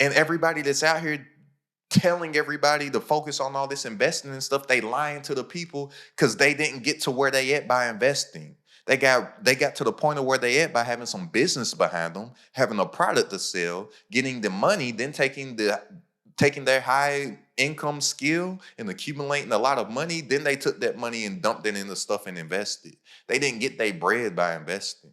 And everybody that's out here telling everybody to focus on all this investing and stuff, they lying to the people because they didn't get to where they at by investing. They got to the point of where they at by having some business behind them, having a product to sell, getting the money, then taking their high income skill and accumulating a lot of money. Then they took that money and dumped it into stuff and invested. They didn't get their bread by investing.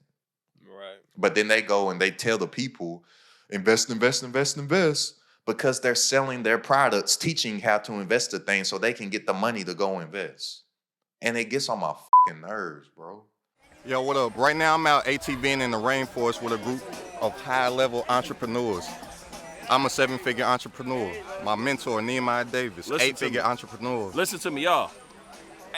Right. But then they go and they tell the people, invest, invest, invest, invest, because they're selling their products, teaching how to invest the thing so they can get the money to go invest. And it gets on my fucking nerves, bro. Yo, what up? Right now I'm out ATVing in the rainforest with a group of high-level entrepreneurs. I'm a 7-figure entrepreneur. My mentor, Nehemiah Davis, 8-figure entrepreneur. Listen to me, y'all.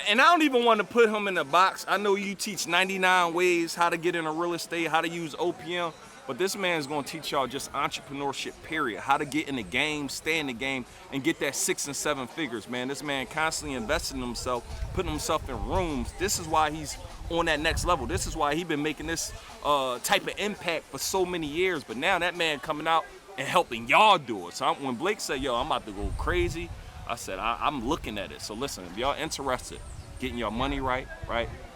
And I don't even want to put him in a box. I know you teach 99 ways how to get into real estate, how to use OPM, but this man's going to teach y'all just entrepreneurship, period. How to get in the game, stay in the game, and get that 6 and 7 figures, man. This man constantly investing in himself, putting himself in rooms. This is why he's on that next level. This is why he's been making this type of impact for so many years. But now that man coming out and helping y'all do it. So when Blake said, yo, I'm about to go crazy, I said, I'm looking at it. So listen, if y'all interested, getting your money right,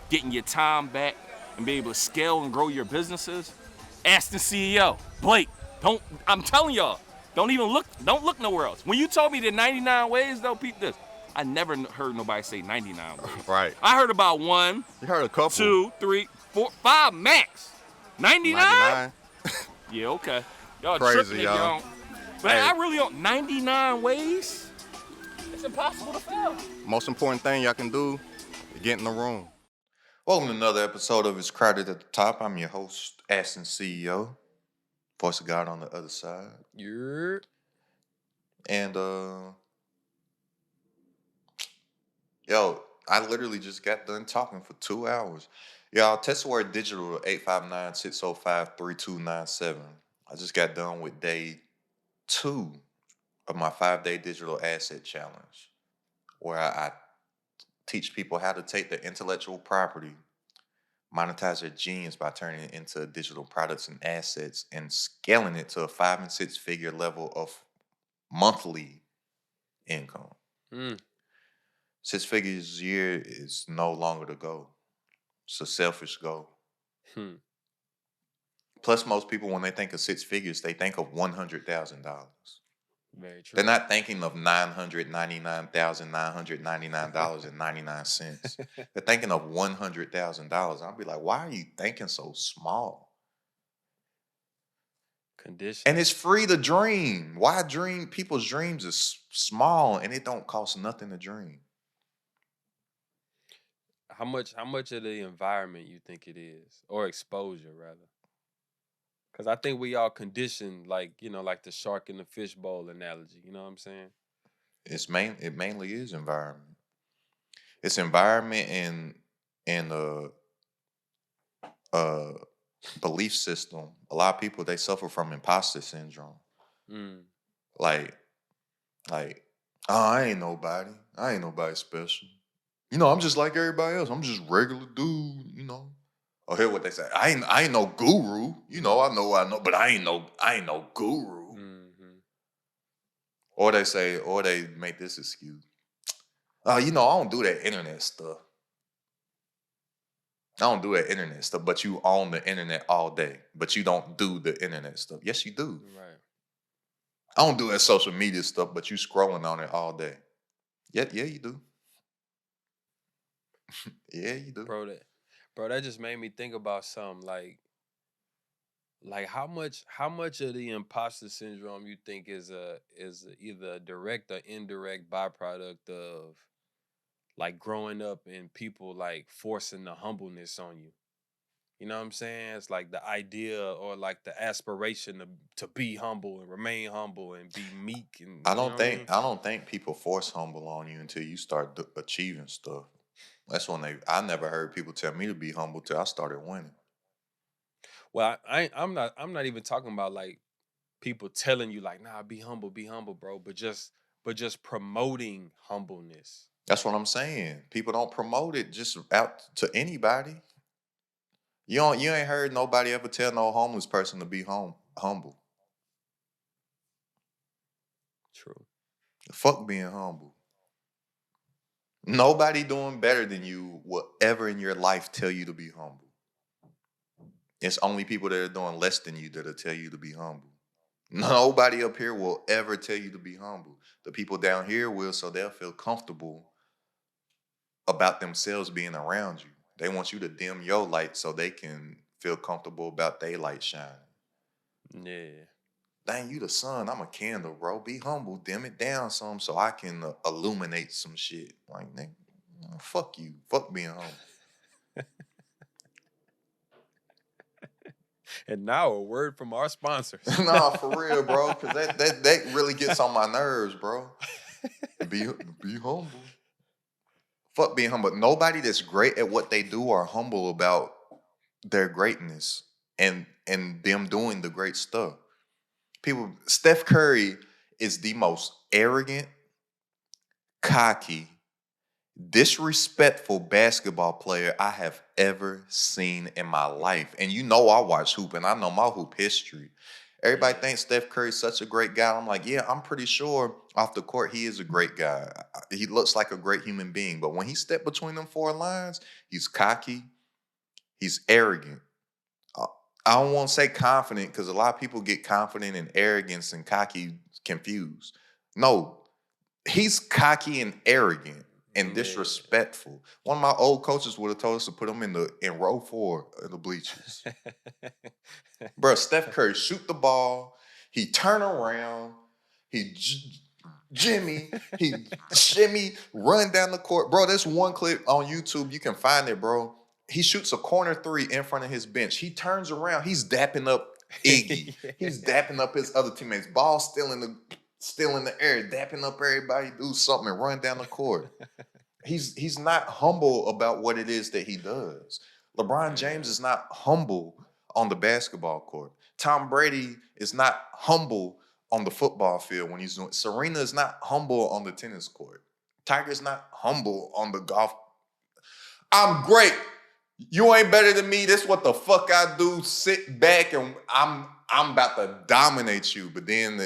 getting your time back, and be able to scale and grow your businesses, AstenCeo. Blake, I'm telling y'all, don't look nowhere else. When you told me the 99 ways, though, peep this. I never heard nobody say 99 ways. Right. I heard about 1, you heard a couple. 2, 3, 4, 5 max. 99? Yeah, okay. Y'all crazy, tripping, y'all. But I really don't. 99 ways? It's impossible to fail. Most important thing y'all can do is get in the room. Welcome to another episode of It's Crowded at the Top. I'm your host, AstenCeo. Voice of God on the other side. Yeah. And, yo, I literally just got done talking for 2 hours. Y'all, text the word digital to 859-605-3297. I just got done with day 2 of my 5-day digital asset challenge, where I teach people how to take their intellectual property, monetize their genius by turning it into digital products and assets and scaling it to a 5- and 6-figure level of monthly income. 6 figures a year is no longer the goal. It's a selfish goal. Plus, most people, when they think of 6 figures, they think of $100,000. Very true. They're not thinking of $999,999.99. They're thinking of $100,000. I'll be like, why are you thinking so small? Condition. And it's free to dream. Why dream? People's dreams is small and it don't cost nothing to dream. How much of the environment you think it is, or exposure rather? Because I think we all conditioned, like the shark in the fishbowl analogy. You know what I'm saying? It mainly is environment. It's environment and belief system. A lot of people, they suffer from imposter syndrome. Like, oh, I ain't nobody. I ain't nobody special. I'm just like everybody else. I'm just regular dude, Or hear what they say. I ain't no guru. I know, but I ain't no guru. Or they make this excuse. I don't do that internet stuff. But you own the internet all day. But you don't do the internet stuff. Yes, you do. Right. I don't do that social media stuff, but you scrolling on it all day. Yeah, you do. Yeah, you do. Bro, that just made me think about something like how much of the imposter syndrome you think is either a direct or indirect byproduct of like growing up and people like forcing the humbleness on you. You know what I'm saying? It's like the idea or like the aspiration to be humble and remain humble and be meek. And I don't think people force humble on you until you start achieving stuff. That's when I never heard people tell me to be humble till I started winning. Well, I'm not even talking about like people telling you like, nah, be humble, bro. But just promoting humbleness. That's what I'm saying. People don't promote it just out to anybody. You ain't heard nobody ever tell no homeless person to be humble. True. Fuck being humble. Nobody doing better than you will ever in your life tell you to be humble. It's only people that are doing less than you that'll tell you to be humble. Nobody up here will ever tell you to be humble. The people down here will, so they'll feel comfortable about themselves being around you. They want you to dim your light so they can feel comfortable about their light shining. Yeah. Dang, you the sun. I'm a candle, bro. Be humble. Dim it down some so I can illuminate some shit. Like, nigga, fuck you. Fuck being humble. And now a word from our sponsors. Nah, for real, bro. Cause that really gets on my nerves, bro. Be humble. Fuck being humble. Nobody that's great at what they do are humble about their greatness and them doing the great stuff. People, Steph Curry is the most arrogant, cocky, disrespectful basketball player I have ever seen in my life. And you know I watch hoop and I know my hoop history. Everybody thinks Steph Curry's such a great guy. I'm like, yeah, I'm pretty sure off the court he is a great guy. He looks like a great human being. But when he stepped between them four lines, he's cocky, he's arrogant. Uh, I don't want to say confident because a lot of people get confident and arrogance and cocky confused. No, he's cocky and arrogant and disrespectful. One of my old coaches would have told us to put him in row 4 of the bleachers. Bro, Steph Curry shoot the ball, he turn around, he Jimmy, he shimmy, run down the court. Bro, there's one clip on YouTube, you can find it, bro. He shoots a corner 3 in front of his bench. He turns around, he's dapping up Iggy. He's dapping up his other teammates. Ball still in the air, dapping up everybody, do something and run down the court. He's not humble about what it is that he does. LeBron James is not humble on the basketball court. Tom Brady is not humble on the football field when he's doing. Serena is not humble on the tennis court. Tiger's not humble on the golf. I'm great. You ain't better than me. This what the fuck I do. Sit back and I'm about to dominate you. But then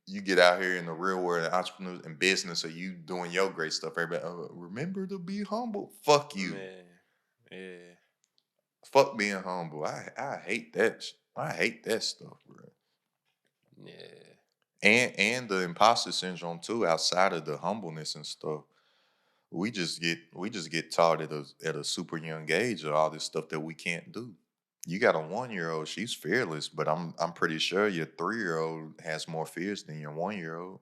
you get out here in the real world, entrepreneurs and business, or you doing your great stuff. Everybody, remember to be humble. Fuck you. Man. Yeah. Fuck being humble. I hate that. I hate that stuff, bro. Yeah. And the imposter syndrome too. Outside of the humbleness and stuff, we just get taught at a super young age of all this stuff that we can't do. You got a 1-year-old, she's fearless, but I'm pretty sure your 3-year-old has more fears than your 1-year-old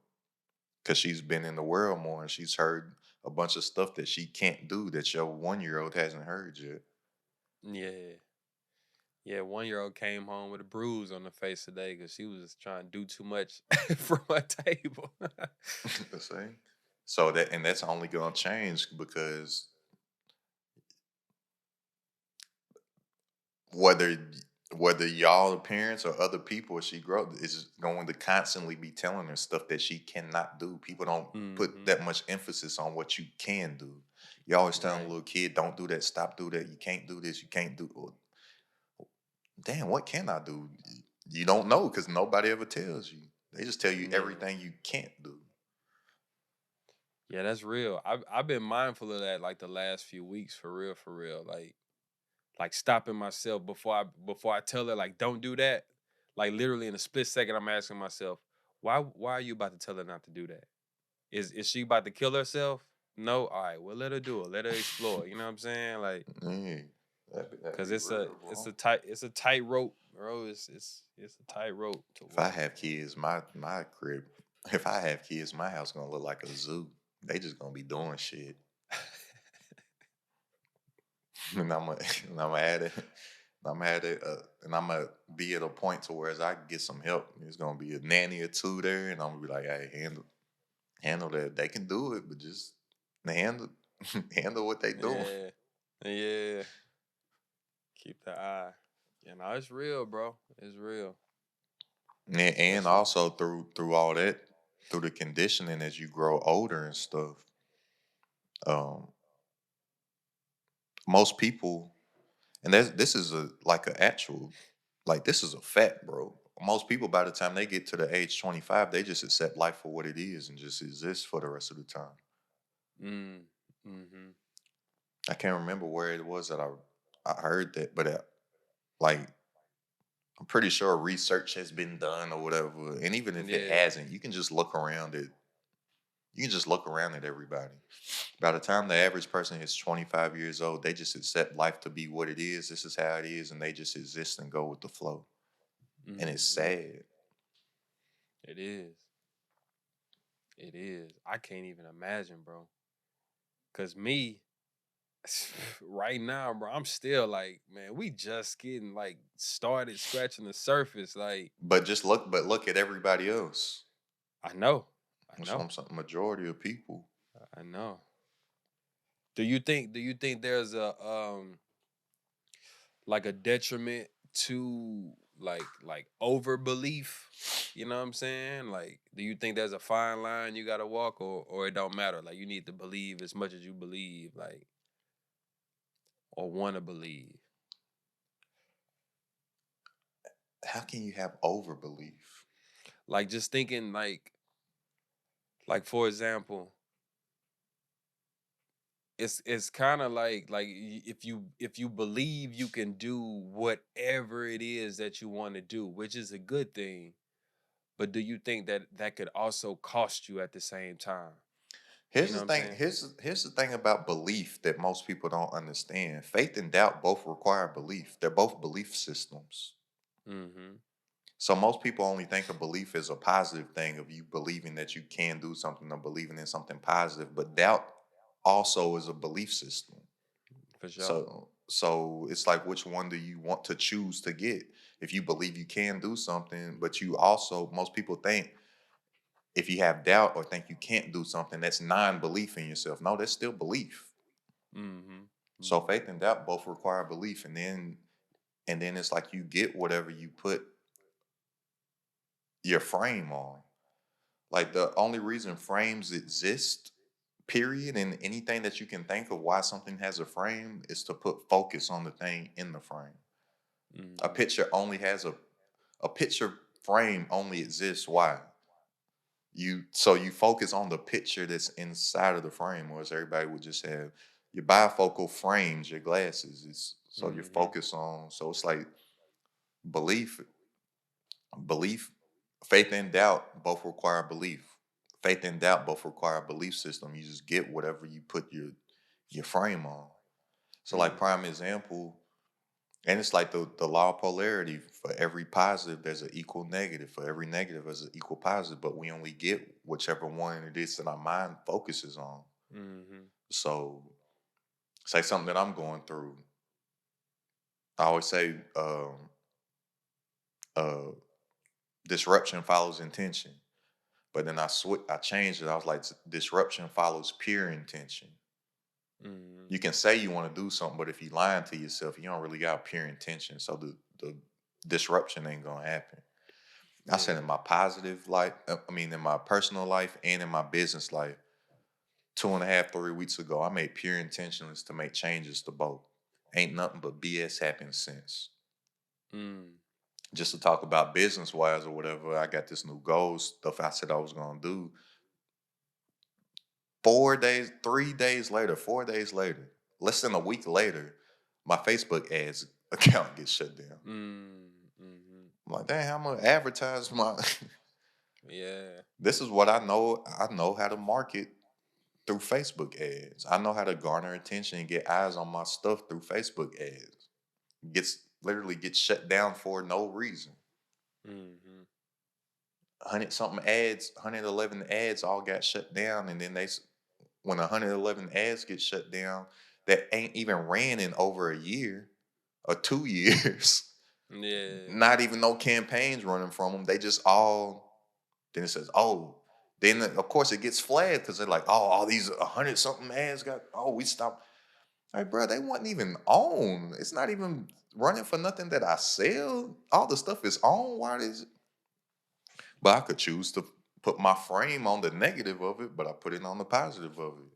because she's been in the world more and she's heard a bunch of stuff that she can't do that your 1-year-old hasn't heard yet. Yeah. Yeah, 1-year-old came home with a bruise on the face today because she was trying to do too much from her table. The same. So that's only gonna change because whether y'all the parents or other people as she grows is going to constantly be telling her stuff that she cannot do. People don't put that much emphasis on what you can do. You always telling a little kid, don't do that, stop, do that, you can't do this, you can't do. Well, damn, what can I do? You don't know because nobody ever tells you. They just tell you everything you can't do. Yeah, that's real. I've been mindful of that like the last few weeks, for real. Like stopping myself before I tell her like don't do that. Like literally in a split second, I'm asking myself, why are you about to tell her not to do that? Is she about to kill herself? No, all right. Well, let her do it. Let her explore. You know what I'm saying? Like, because it's a tight rope, bro. It's a tight rope. If I have kids, my crib. If I have kids, my house gonna look like a zoo. They just gonna be doing shit. and I'm at it. And I'm gonna be at a point to where as I get some help, there's gonna be a nanny or two there, and I'm gonna be like, hey, handle that. They can do it, but just handle handle what they doing. Yeah. Keep the eye. You know, it's real, bro. It's real. And also through all that, through the conditioning as you grow older and stuff, most people, and this is like this is a fact, bro. most people, by the time they get to the age 25, they just accept life for what it is and just exist for the rest of the time. Mm. Mm-hmm. I can't remember where it was that I heard that, but like I'm pretty sure research has been done or whatever. And even if it Yeah. hasn't, you can just look around it. You can just look around at everybody. By the time the average person is 25 years old, they just accept life to be what it is. This is how it is, and they just exist and go with the flow. And it's Mm-hmm. sad. It is. It is. I can't even imagine, bro. Cause me, right now, bro, I'm still like, man, we just getting like started scratching the surface. Like, But look at everybody else. I know, I That's what know, I'm saying. Majority of people. I know. Do you think there's a like a detriment to like over belief? You know what I'm saying? Like, do you think there's a fine line you gotta walk, or it don't matter? Like, you need to believe as much as you believe, like, or wanna believe. How can you have overbelief? Like, just thinking like for example, it's kind of like if you believe you can do whatever it is that you want to do, which is a good thing. But do you think that that could also cost you at the same time? You Here's know the what I'm thing. saying? Here's the thing about belief that most people don't understand. Faith and doubt both require belief. They're both belief systems. Mm-hmm. So most people only think of belief as a positive thing of you believing that you can do something or believing in something positive, but doubt also is a belief system. For sure. So it's like which one do you want to choose to get? If you believe you can do something, but you also most people think if you have doubt or think you can't do something, that's non-belief in yourself. No, that's still belief. Mm-hmm. So Mm-hmm. faith and doubt both require belief, and then it's like you get whatever you put your frame on. Like the only reason frames exist, period, and anything that you can think of why something has a frame is to put focus on the thing in the frame. A Mm-hmm. picture only has a picture frame only exists why? You focus on the picture that's inside of the frame, whereas everybody would just have your bifocal frames, your glasses. Is so you're Mm-hmm. focused on. So it's like belief, belief, faith and doubt both require belief. Faith and doubt both require a belief system. You just get whatever you put your frame on. So like Mm-hmm. prime example, and it's like the law of polarity. For every positive, there's an equal negative. For every negative, there's an equal positive. But we only get whichever one it is that our mind focuses on. Mm-hmm. So, say something that I'm going through. I always say, uh, disruption follows intention. But then I changed it. I was like, disruption follows pure intention. Mm-hmm. You can say you want to do something, but if you lying to yourself, you don't really got pure intention. So the disruption ain't gonna happen. I said in Yeah. my positive life, I mean in my personal life and in my business life, 2.5, 3 weeks ago, I made pure intentions to make changes to both. Ain't nothing but BS happened since. Mm. Just to talk about business wise or whatever, I got this new goal stuff I said I was gonna do. 4 days, 3 days later, 4 days later, less than a week later, my Facebook ads account gets shut down. Mm-hmm. I'm like, dang, I'm gonna advertise my Yeah. this is what I know. I know how to market through Facebook ads. I know how to garner attention and get eyes on my stuff through Facebook ads. Gets shut down for no reason. Mm-hmm. 100 something ads, 111 ads all got shut down, and then when 111 ads get shut down that ain't even ran in over a year or 2 years, Yeah. not even no campaigns running from them. They just all then it says, oh, then of course it gets flagged because they're like, oh, all these 100 something ads got, oh, we stopped. Like, bro, they wasn't even on. It's not even running for nothing that I sell. All the stuff is on. Why is it? But I could choose to put my frame on the negative of it, but I put it on the positive of it.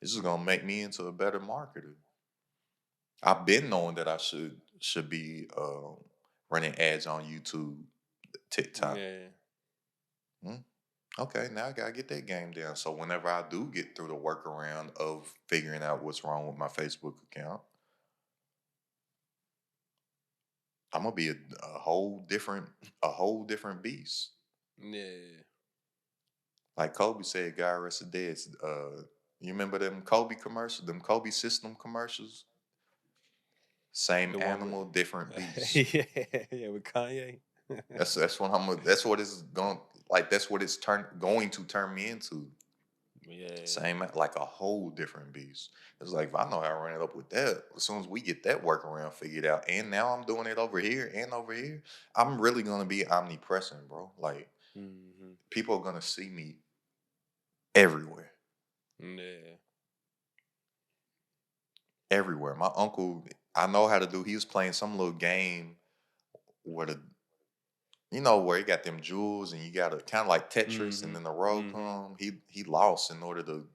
This is gonna make me into a better marketer. I've been knowing that I should be running ads on YouTube. TikTok. Yeah. Okay, now I gotta get that game down. So whenever I do get through the workaround of figuring out what's wrong with my Facebook account, I'm gonna be a whole different beast. Yeah. Like Kobe said, "God rest the dead." You remember them Kobe commercials, them Kobe system commercials? Same The one animal, with different beast. yeah, yeah, with Kanye. That's what it's going like. That's what it's going to turn me into. Yeah. Same, like a whole different beast. It's like if I know how to run it up with that, as soon as we get that workaround figured out, and now I'm doing it over here and over here, I'm really gonna be omnipresent, bro. Like Hmm. people are gonna see me everywhere, Yeah. everywhere. My uncle, I know how to do. He was playing some little game where where you got them jewels and you got to kind of like Tetris, and Hmm. then the road Hmm. come. He lost in order to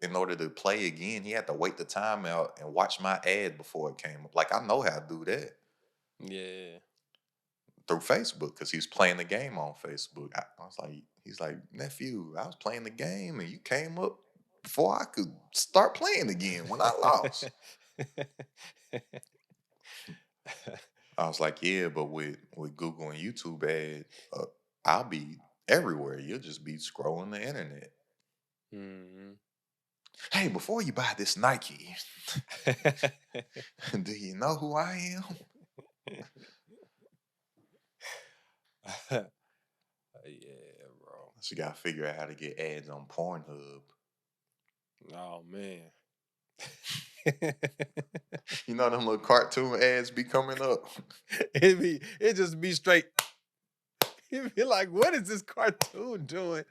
in order to play again. He had to wait the time out and watch my ad before it came up. Like I know how to do that Yeah. through Facebook because he was playing the game on Facebook. I was like, he's like, nephew, I was playing the game and you came up before I could start playing again when I lost. I was like, yeah, but with Google and YouTube ad, I'll be everywhere. You'll just be scrolling the internet. Hmm. Hey, before you buy this Nike, do you know who I am? Yeah, bro. So you gotta figure out how to get ads on Pornhub. Oh man. You know them little cartoon ads be coming up. It just be straight. You'd be like, what is this cartoon doing?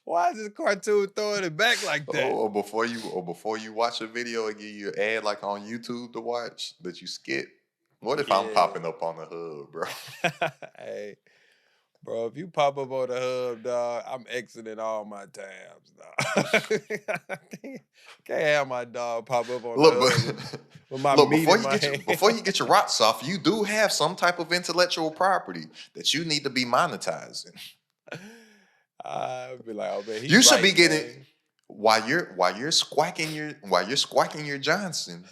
Why is this cartoon throwing it back like that? Or before you watch a video, it give you an ad like on YouTube to watch that you skip. What if I'm Yeah. popping up on the hub, bro? Hey, bro, if you pop up on the hub, dog, I'm exiting all my tabs, dog. Can't have my dog pop up on the Look, hub but with my look meat in my hand. before you get your rocks off, you do have some type of intellectual property that you need to be monetizing. I'd be like, oh man, he You should be right, getting man. while you're squawking your Johnson.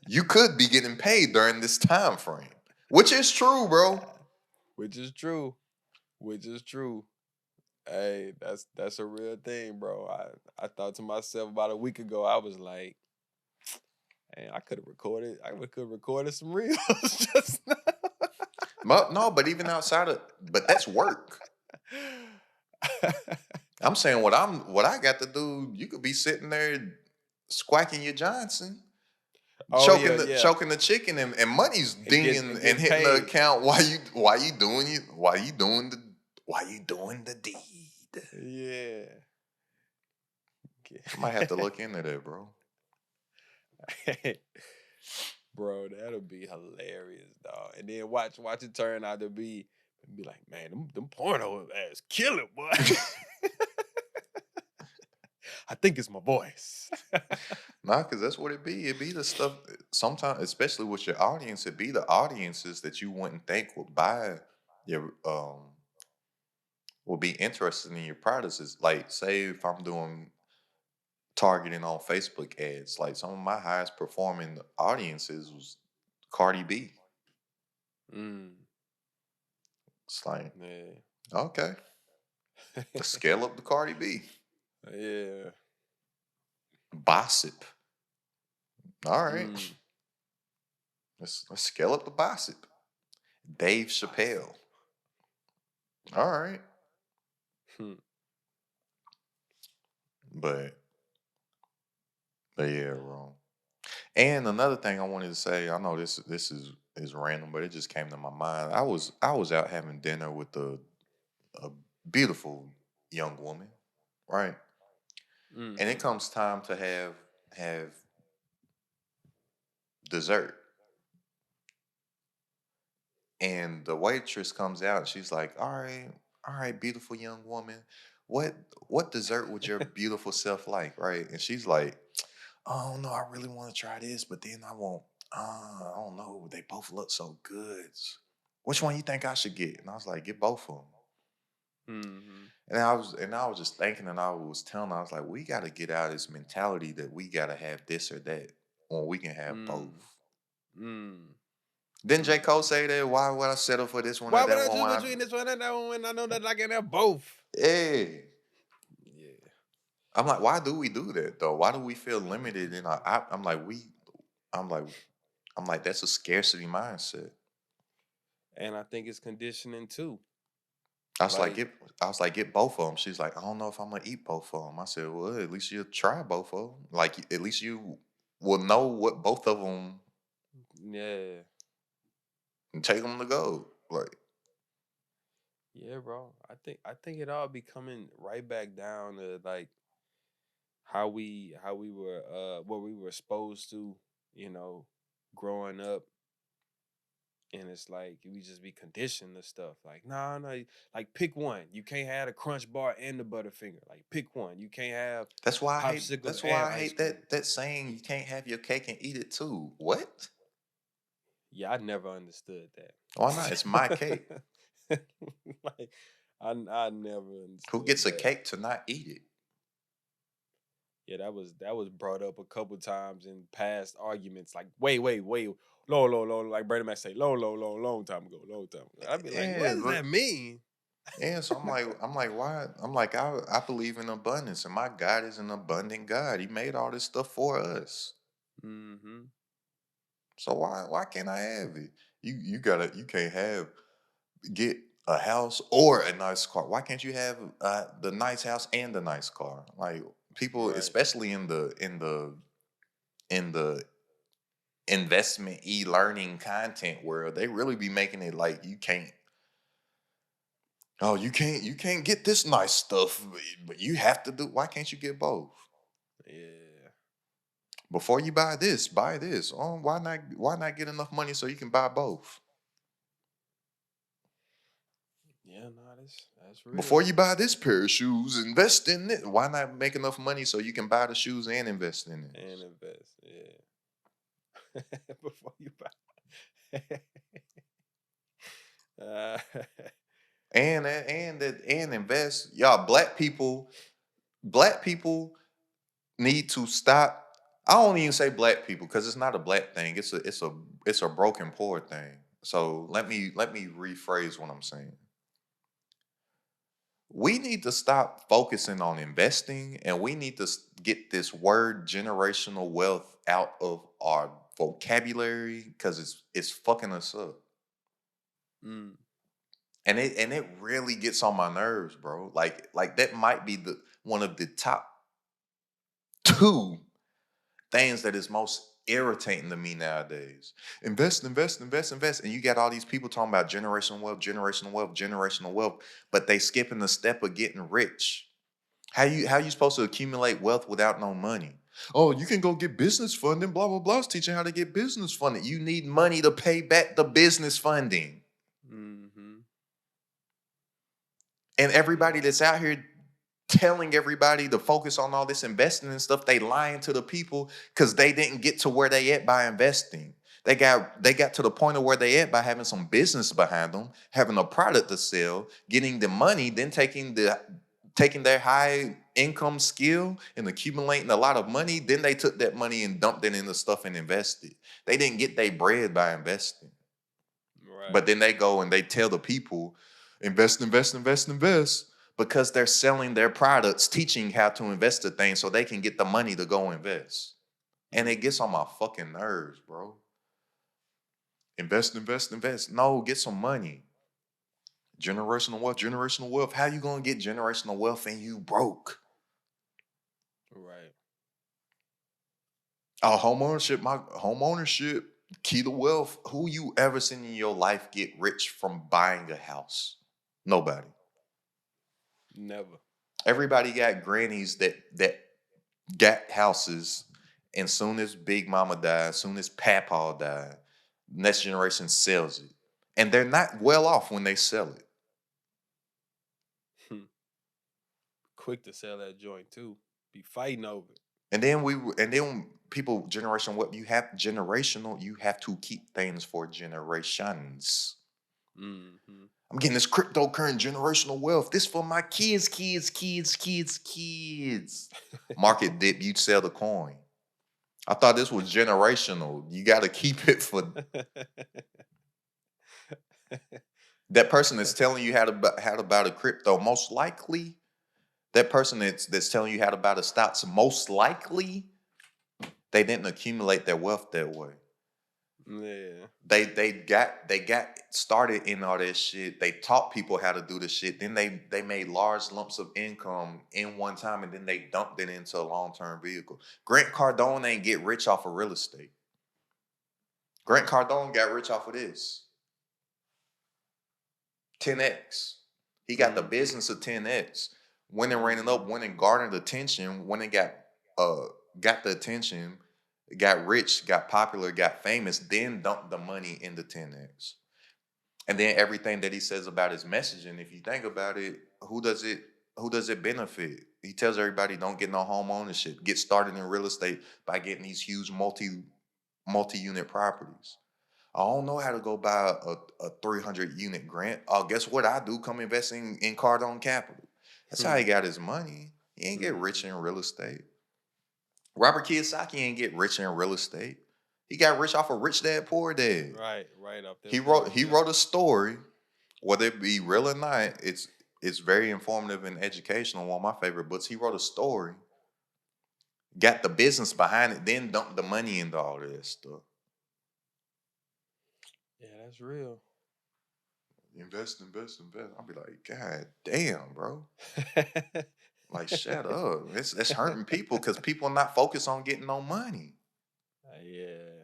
You could be getting paid during this time frame, which is true, bro. Which is true. Which is true. Hey, that's a real thing, bro. I thought to myself about a week ago, I was like, hey, I could have recorded. Some reels just now. No, but even outside of, but that's work. I'm saying what I got to do. You could be sitting there squawking your Johnson, Oh yeah, yeah. choking the chicken, and money's dinging And and getting hitting the paid. account while you doing the deed. Yeah. I might have to look into that, bro. Bro, that'll be hilarious, dog. And then watch it turn out to be like, man, them porno ass killing, boy. I think it's my voice. Nah, because that's what it be. It be the stuff sometimes, especially with your audience, it be the audiences that you wouldn't think would buy your will be interested in your products. Is like, say if I'm doing targeting on Facebook ads, like some of my highest performing audiences was Cardi B. Mm, It's like, yeah. okay, let's scale up the Cardi B. Yeah. Bossip. All right. Mm. Let's scale up the Bossip. Dave Chappelle. All right. Hmm. But yeah, wrong. And another thing I wanted to say, I know this is random, but it just came to my mind. I was out having dinner with a beautiful young woman, right? And it Mm-hmm. comes time to have dessert. And the waitress comes out and she's like, all right, beautiful young woman. What what dessert would your beautiful self like, right? And she's like, oh no, I really want to try this, but then I won't I don't know. They both look so good. which one you think I should get? And I was like, get both of them. Mm-hmm. And I was just thinking, and I was telling her, I was like, we got to get out of this mentality that we got to have this or that when we can have both. Mm. Mm. Didn't J. Cole Mm-hmm. say that? Why would I settle for this one or Why would that I one? choose between this one and that one when I know that I can have both? Yeah. Yeah. I'm like, why do we do that though? Why do we feel limited in our? I'm like, I'm like, that's a scarcity mindset. And I think it's conditioning too. I was like, Like, get, I was like, get both of them. She's like, I don't know if I'm gonna eat both of them. I said, well, at least you'll try both of them. Like, at least you will know what both of them yeah. and take them to go. Like, Yeah, bro. I think it all be coming right back down to like how we were what we were exposed to, you know, growing up. And it's like we just be conditioned to stuff. Like, nah, no, like pick one. You can't have the crunch bar and the butterfinger. Like pick one. You can't have that's why I hate. popsicles That's why and I ice hate cream. that saying. You can't have your cake and eat it too. What? Yeah, I never understood Why not? It's my cake. that. Like, I never Who understood gets a that. cake to not eat it? Yeah, that was brought up a couple times in past arguments. Like, wait, low, low, low, like Brandon Mac say, low, low, low, long time ago, long time ago. I'd be like, what Yeah, does that mean? yeah. So I'm like, why? I'm like, I believe in abundance, and my God is an abundant God. He made all this stuff for us. Mm-hmm. So why can't I have it? You can't have get a house or a nice car. Why can't you have the nice house and the nice car? Like people, Right. especially in the investment e-learning content world, they really be making it like you can't. Oh, you can't get this nice stuff, but you have to do. Why can't you get both? Yeah. Before you buy this, buy this. Oh, why not get enough money so you can buy both? Yeah, no, that's Before real. you buy this pair of shoes, invest in it. Why not make enough money so you can buy the shoes and invest in it? And invest, yeah. Before you buy. uh, And invest. Y'all, black people need to stop. I don't even say black people because it's not a black thing. It's a broken poor thing. So let me rephrase what I'm saying. We need to stop focusing on investing, and we need to get this word generational wealth out of our vocabulary because it's fucking us up. mm, And it really gets on my nerves, bro. Like that might be the one of the top two things that is most irritating to me nowadays. Invest, invest, invest, invest. And you got all these people talking about generational wealth, generational wealth, generational wealth, but they skipping the step of getting rich. How you supposed to accumulate wealth without no money? Oh, you can go get business funding, blah, blah, blah. It's teaching how to get business funding. You need money to pay back the business funding. mm-hmm. And everybody Yeah. that's out here telling everybody to focus on all this investing and stuff, they lying to the people because they didn't get to where they at by investing. They got to the point of where they at by having some business behind them, having a product to sell, getting the money, then taking their high income skill and accumulating a lot of money. Then they took that money and dumped it into stuff and invested. They didn't get their bread by investing. Right. But then they go and they tell the people, invest, invest, invest, invest, because they're selling their products, teaching how to invest the thing so they can get the money to go invest. And it gets on Mm-hmm. my fucking nerves, bro. Invest, invest, invest. No, get some money. Generational wealth, generational wealth. How you gonna get generational wealth and you broke? Right. My home ownership, key to wealth. Who you ever seen in your life get rich from buying a house? Nobody. Never. Everybody got grannies that got houses, and soon as Big Mama died, soon as Papa died, next generation sells it, and they're not well off when they sell it. Quick to sell that joint too. Be fighting over it. And then people generation what you have generational. You have to keep things for generations. Mm-hmm. I'm getting this cryptocurrency generational wealth. This for my kids, kids, kids, kids, kids. Market dip, you sell the coin. I thought this was generational. You got to keep it for that person that's telling you how to buy the crypto. Most likely, that person that's telling you how to buy the stocks. Most likely, they didn't accumulate their wealth that way. Yeah. They got started in all that shit. They taught people how to do the shit. Then they made large lumps of income in one time, and then they dumped it into a long-term vehicle. Grant Cardone ain't get rich off of real estate. Grant Cardone got rich off of this. 10x. He got the business of 10x. When it ran it up, when it garnered attention, when it got the attention, got rich, got popular, got famous, then dumped the money into 10x. And then everything that he says about his messaging, if you think about it, who does it benefit? He tells everybody don't get no home ownership. Get started in real estate by getting these huge multi-unit properties. I don't know how to go buy a 300 unit grant. Oh, guess what I do? Come investing in Cardone Capital. That's how he got his money. He ain't get rich in real estate. Robert Kiyosaki ain't get rich in real estate. He got rich off of Rich Dad Poor Dad. Right up there. He wrote a story, whether it be real or not. It's very informative and educational. One of my favorite books. He wrote a story, got the business behind it, then dumped the money into all of that stuff. Yeah, that's real. Invest. I'll be like, God damn, bro. Like, shut up. It's hurting people because people are not focused on getting no money. Yeah.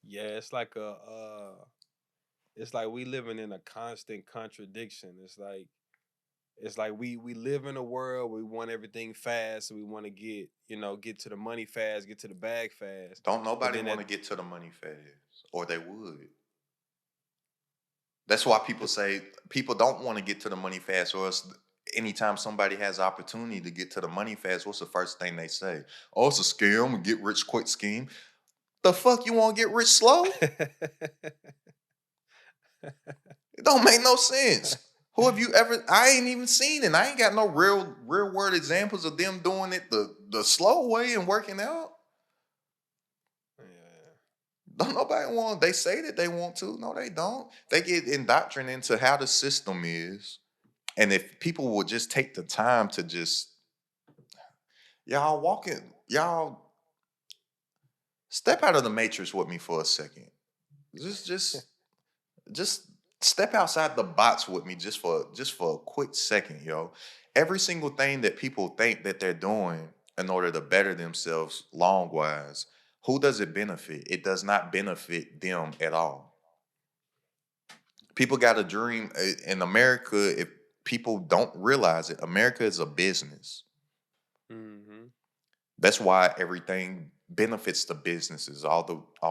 Yeah, it's like it's like we living in a constant contradiction. It's like we live in a world where we want everything fast, so we want to get to the money fast, get to the bag fast. Don't But nobody then want to get to the money fast, or they would. That's why people say people don't want to get to the money fast, or else anytime somebody has opportunity to get to the money fast, what's the first thing they say? Oh, it's a scam, a get rich quick scheme. The fuck you want to get rich slow? It don't make no sense. Who have you ever? I ain't even seen it. I ain't got no real world examples of them doing it the slow way and working out. Yeah. Don't nobody want. They say that they want to. No, they don't. They get indoctrinated into how the system is. And if people would just take the time to just y'all step out of the matrix with me for a second. Just step outside the box with me just for a quick second, yo. Every single thing that people think that they're doing in order to better themselves long wise, who does it benefit? It does not benefit them at all. People got a dream in America. If people don't realize it, America is a business. Mm-hmm. That's why everything benefits the businesses. All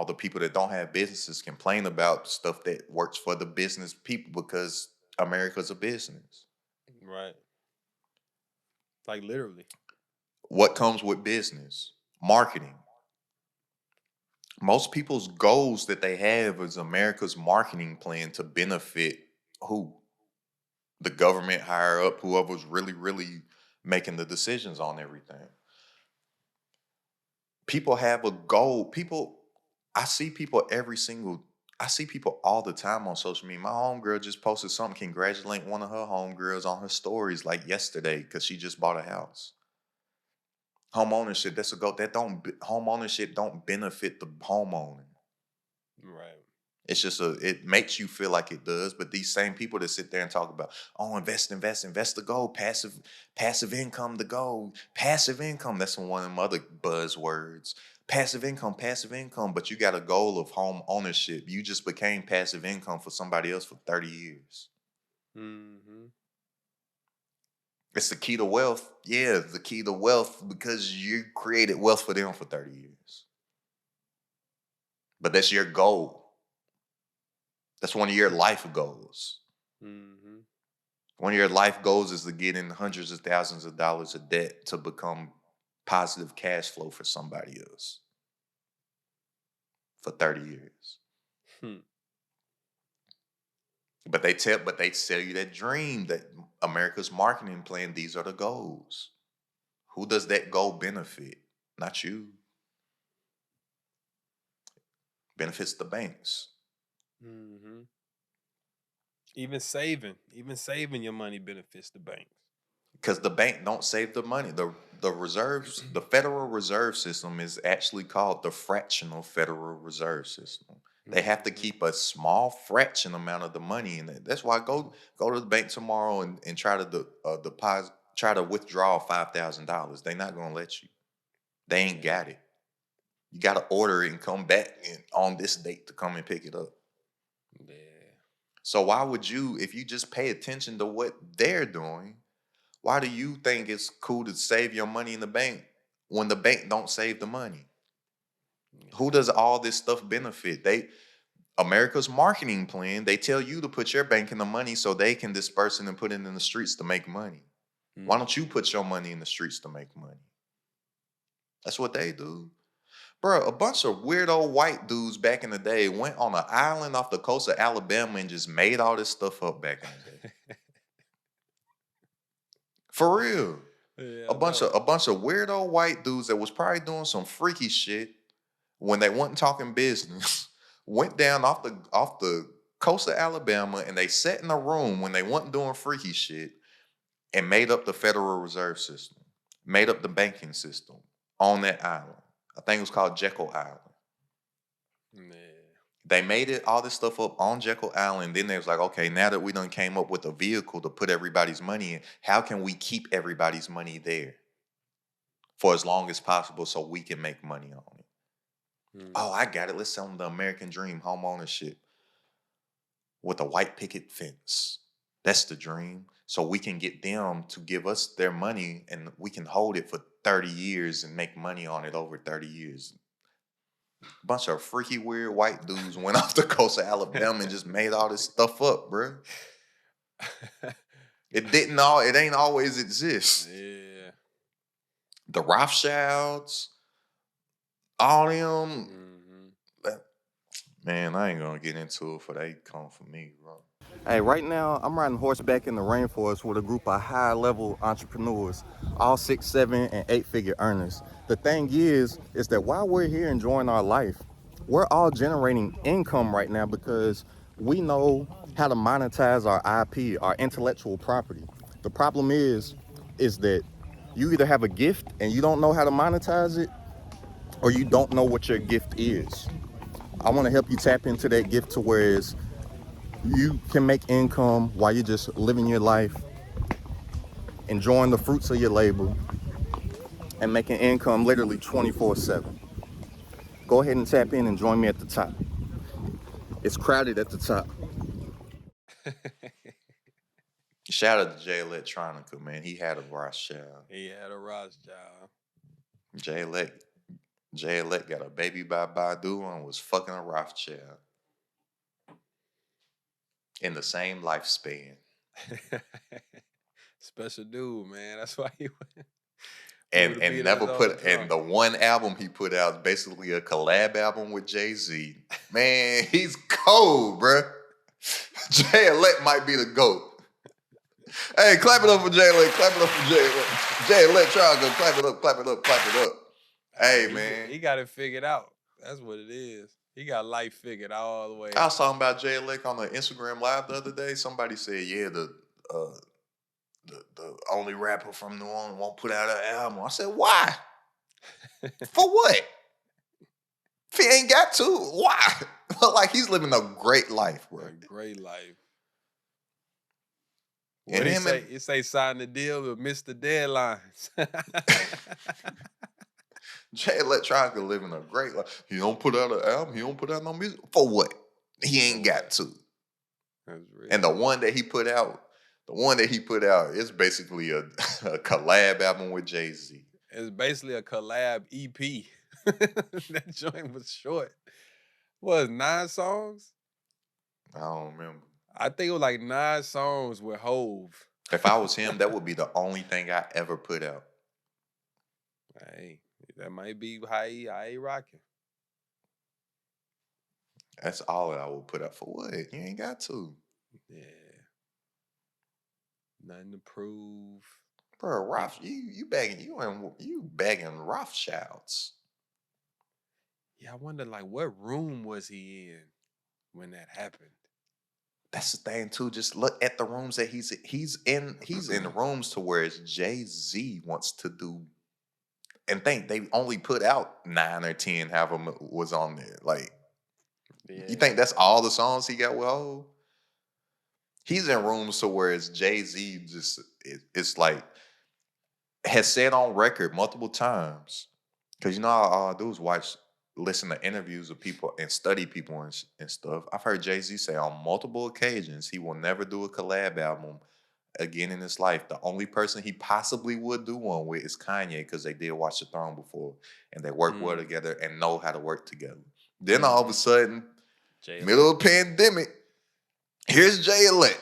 the people that don't have businesses complain about stuff that works for the business people because America's a business. Right. Like literally. What comes with business? Marketing. Most people's goals that they have is America's marketing plan to benefit who? The government higher up, whoever's really, really making the decisions on everything. People have a goal. I see people I see people all the time on social media. My homegirl just posted something congratulating one of her homegirls on her stories like yesterday because she just bought a house. Home ownership, that's a goal. Home ownership don't benefit the homeowner. Right. It's just it makes you feel like it does, but these same people that sit there and talk about, oh, invest the goal, passive income, the goal, passive income. That's one of them other buzzwords. Passive income, but you got a goal of home ownership. You just became passive income for somebody else for 30 years. Mm-hmm. It's the key to wealth. Yeah, the key to wealth because you created wealth for them for 30 years. But that's your goal. That's one of your life goals. Mm-hmm. One of your life goals is to get in hundreds of thousands of dollars of debt to become positive cash flow for somebody else for 30 years. Hmm. But they sell you that dream that America's marketing plan, these are the goals. Who does that goal benefit? Not you. Benefits the banks. Mm-hmm. Even saving your money benefits the banks. Because the bank don't save the money. The reserves, the Federal Reserve System is actually called the fractional Federal Reserve System. They have to keep a small fraction amount of the money in it. That's why go to the bank tomorrow and try to deposit, try to withdraw $5,000. They're not gonna let you. They ain't got it. You got to order it and come back on this date to come and pick it up. Yeah. So why would you, if you just pay attention to what they're doing, why do you think it's cool to save your money in the bank when the bank don't save the money? Who does all this stuff benefit? America's marketing plan, they tell you to put your bank in the money so they can disperse it and put it in the streets to make money. Why don't you put your money in the streets to make money? That's what they do. Bro, a bunch of weirdo white dudes back in the day went on an island off the coast of Alabama and just made all this stuff up back in the day. For real. Yeah, A bunch of weirdo white dudes that was probably doing some freaky shit when they wasn't talking business, went down off the coast of Alabama and they sat in a room when they wasn't doing freaky shit and made up the Federal Reserve System, made up the banking system on that island. I think it was called Jekyll Island. Yeah. They made it all this stuff up on Jekyll Island. Then they was like, okay, now that we done came up with a vehicle to put everybody's money in, how can we keep everybody's money there for as long as possible so we can make money on it? Oh, I got it. Let's sell them the American dream, home ownership with a white picket fence. That's the dream. So we can get them to give us their money and we can hold it for 30 years and make money on it over 30 years. A bunch of freaky, weird white dudes went off the coast of Alabama and just made all this stuff up, bro. It ain't always exist. Yeah. The Rothschilds, all them. Man, I ain't gonna get into it for they come for me, bro. Hey, right now, I'm riding horseback in the rainforest with a group of high-level entrepreneurs, all 6, 7, and 8-figure earners. The thing is that while we're here enjoying our life, we're all generating income right now because we know how to monetize our IP, our intellectual property. The problem is that you either have a gift and you don't know how to monetize it, or you don't know what your gift is. I want to help you tap into that gift to where you can make income while you're just living your life, enjoying the fruits of your labor, and making income literally 24/7. Go ahead and tap in and join me at the top. It's crowded at the top. Shout out to Jay Electronica, man. He had a Rothschild. He had a Rothschild. Jay Elect got a baby by Badu and was fucking a Rothschild. In the same lifespan. Special dude, man. That's why he went. And the one album he put out is basically a collab album with Jay-Z. Man, he's cold, bruh. Jay Elect might be the GOAT. Hey, clap it up for Jay Elect. Clap it up for Jay Elect. Jay Elect, try to go clap it up, clap it up, clap it up. Hey, man. He got it figured out. That's what it is. He got life figured all the way. I was talking about Jay Elect on the Instagram Live the other day. Somebody said, yeah, the only rapper from New Orleans won't put out an album. I said, why? For what? If he ain't got to, why? Like, he's living a great life, bro. A great life. And He say sign the deal but miss the deadlines. Jay Electronica living a great life. He don't put out an album. He don't put out no music. For what? He ain't got to. That's real. And the one that he put out is basically a collab album with Jay-Z. It's basically a collab EP. That joint was short. What, 9 songs? I don't remember. I think it was like 9 songs with Hove. If I was him, that would be the only thing I ever put out. Hey, that might be how he rocking. That's all that I would put out. For what? You ain't got to. Yeah. Nothing to prove. Bro, He, you begging Rothschilds. yeah, I wonder like what room was he in when that happened? That's the thing too. Just look at the rooms that he's in. He's in rooms to where Jay-Z wants to do, and think they only put out 9 or 10. Half of them was on there. Like, you think Yeah. that's all the songs he got? Well, he's in rooms to where it's Jay-Z. It's like has said on record multiple times. Because you know, all I do is listen to interviews of people and study people and stuff. I've heard Jay-Z say on multiple occasions he will never do a collab album again in his life. The only person he possibly would do one with is Kanye, because they did Watch the Throne before and they work well Mm. together and know how to work together. Then all of a Mm-hmm. sudden, Jay middle Elect. of pandemic, here's Jay Elect.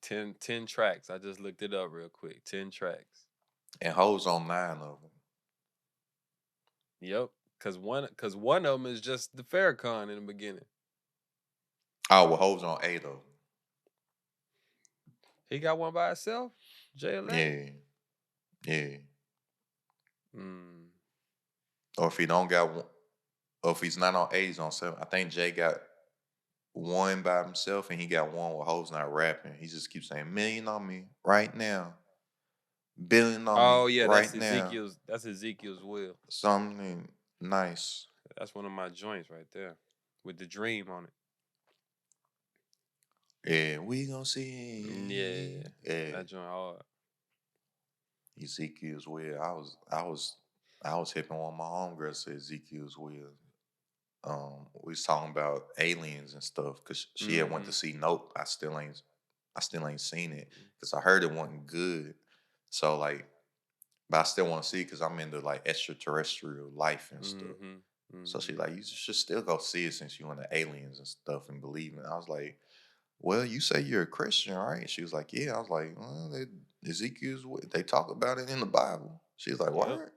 10 tracks. I just looked it up real quick. 10 tracks. And Hoes on 9 of them. Yep. Cause one of them is just the Farrakhan in the beginning. Oh, well, Hoes on 8 of them. He got one by himself? Jay Elect? Yeah. Yeah. Mm. Or if he don't got one, or if he's not on 8, he's on 7. I think Jay got one by himself and he got one with Hoes not rapping. He just keeps saying, million on me right now. Billion on me Oh yeah, right now. that's Ezekiel's will. Something nice. That's one of my joints right there. With the dream on Yeah, we gonna it. see. Yeah. Yeah. That joint hard. Ezekiel's will. I was hipping one of my homegirls to Ezekiel's will. We was talking about aliens and stuff because she had went to Mm-hmm. see Nope. I still ain't seen it because I heard it wasn't good. So like, but I still want to see it because I'm into like extraterrestrial life and stuff. Mm-hmm. So she Mm-hmm. like, you should still go see it since you into aliens and stuff and believe in it. I was like, well, you say you're a Christian, right? She was like, yeah. I was like, well, they talk about it in the Bible. She was like, Yep. what?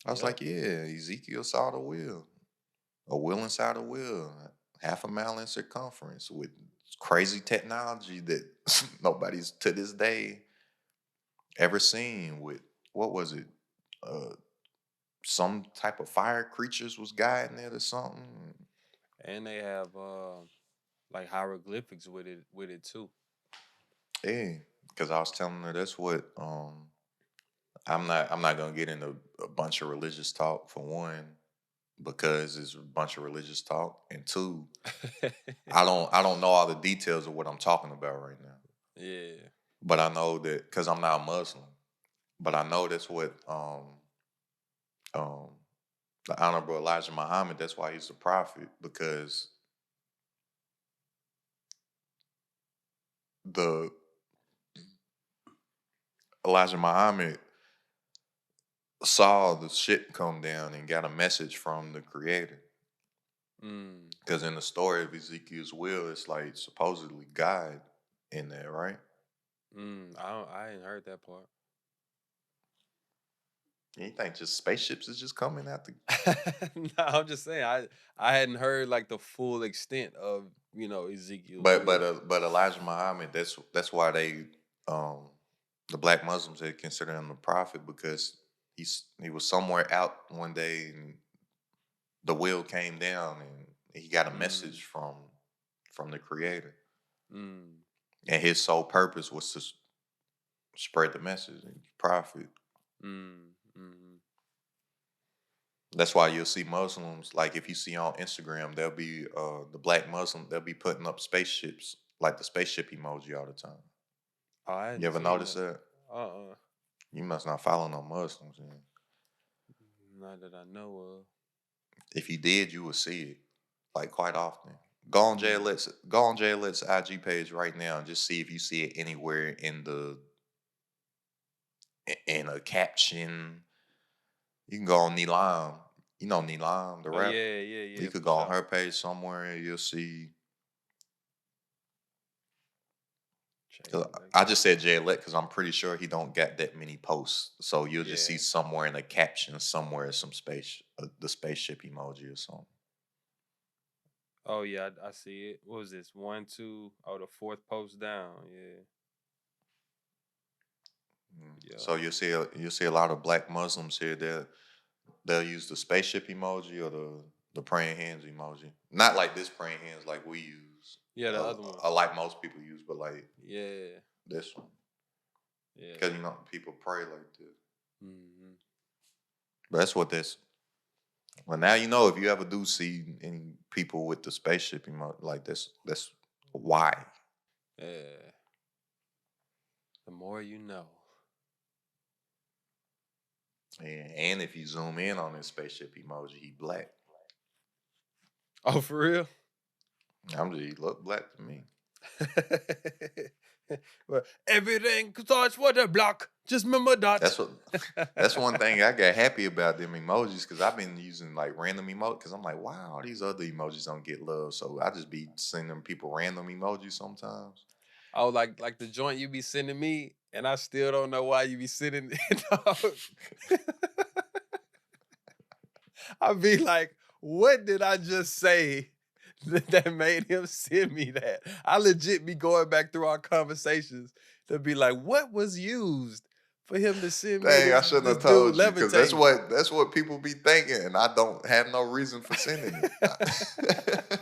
I was Yep. like, yeah, Ezekiel saw the wheel, a wheel inside a wheel, 1/2 mile in circumference with crazy technology that nobody's to this day ever seen. With what was it? Uh, some type of fire creatures was guiding it or something. And they have like hieroglyphics with it too. Yeah, because I was telling her that's what I'm not gonna get into a bunch of religious talk for one, because it's a bunch of religious talk, and two, I don't know all the details of what I'm talking about right now. Yeah. But I know that because I'm not Muslim, but I know that's what um the Honorable Elijah Muhammad, that's why he's a prophet, because the Elijah Muhammad saw the shit come down and got a message from the creator. Mm. Because in the story of Ezekiel's will, it's like supposedly God in there, right? I ain't heard that part. You think just spaceships is just coming out the No, I'm just saying I hadn't heard like the full extent of Ezekiel's but will. but Elijah Muhammad, that's why they um the black Muslims, they consider him a prophet, because he was somewhere out one day and the wheel came down and he got a Mm, message from the creator. mm, And his sole purpose was to spread the message and prophet. mm, mm. That's why you'll see Muslims, like if you see on Instagram, they'll be the black Muslim, they'll be putting up spaceships, like the spaceship emoji all the time. Oh, I You hadn't ever seen notice that. that? Uh-uh. You must not follow no Muslims. Then. Not that I know of. If you did, you would see it like quite often. Mm. Go on JLet's IG page right now and just see if you see it anywhere in a caption. You can go on Nilam. You know Nilam, the Oh rapper. yeah, yeah, You yeah, could for go on sure. her page somewhere and you'll see. Jay 'Cause Elect. I just said Jay because I'm pretty sure he don't get that many posts. So you'll just see Yeah. somewhere in a caption somewhere the spaceship emoji or something. Oh yeah, I see it. What was this? 1, 2. Oh, the fourth post down. Yeah. Yeah. So you'll see a lot of black Muslims here. They'll use the spaceship emoji or the praying hands emoji. Not like this praying hands like we use, Yeah, the other one. like most people use, but like Yeah. this one. Yeah. Because people pray like this. Mm-hmm. But that's what this. Well, now you know if you ever do see any people with the spaceship emoji like this, that's why. Yeah. The more you know. And if you zoom in on this spaceship emoji, he black. Oh, for real? He look black to me. Well, everything starts with a block. Just remember that. That's one thing I got happy about them emojis because I've been using like random emojis because I'm like, wow, all these other emojis don't get love. So I just be sending people random emojis sometimes. Oh, like the joint you be sending me, and I still don't know why you be sending it. I be like, what did I just say that made him send me that? I legit be going back through our conversations to be like, what was used for him to send me Dang, I this shouldn't this have dude told you because levitating? that's what people be thinking, and I don't have no reason for sending it.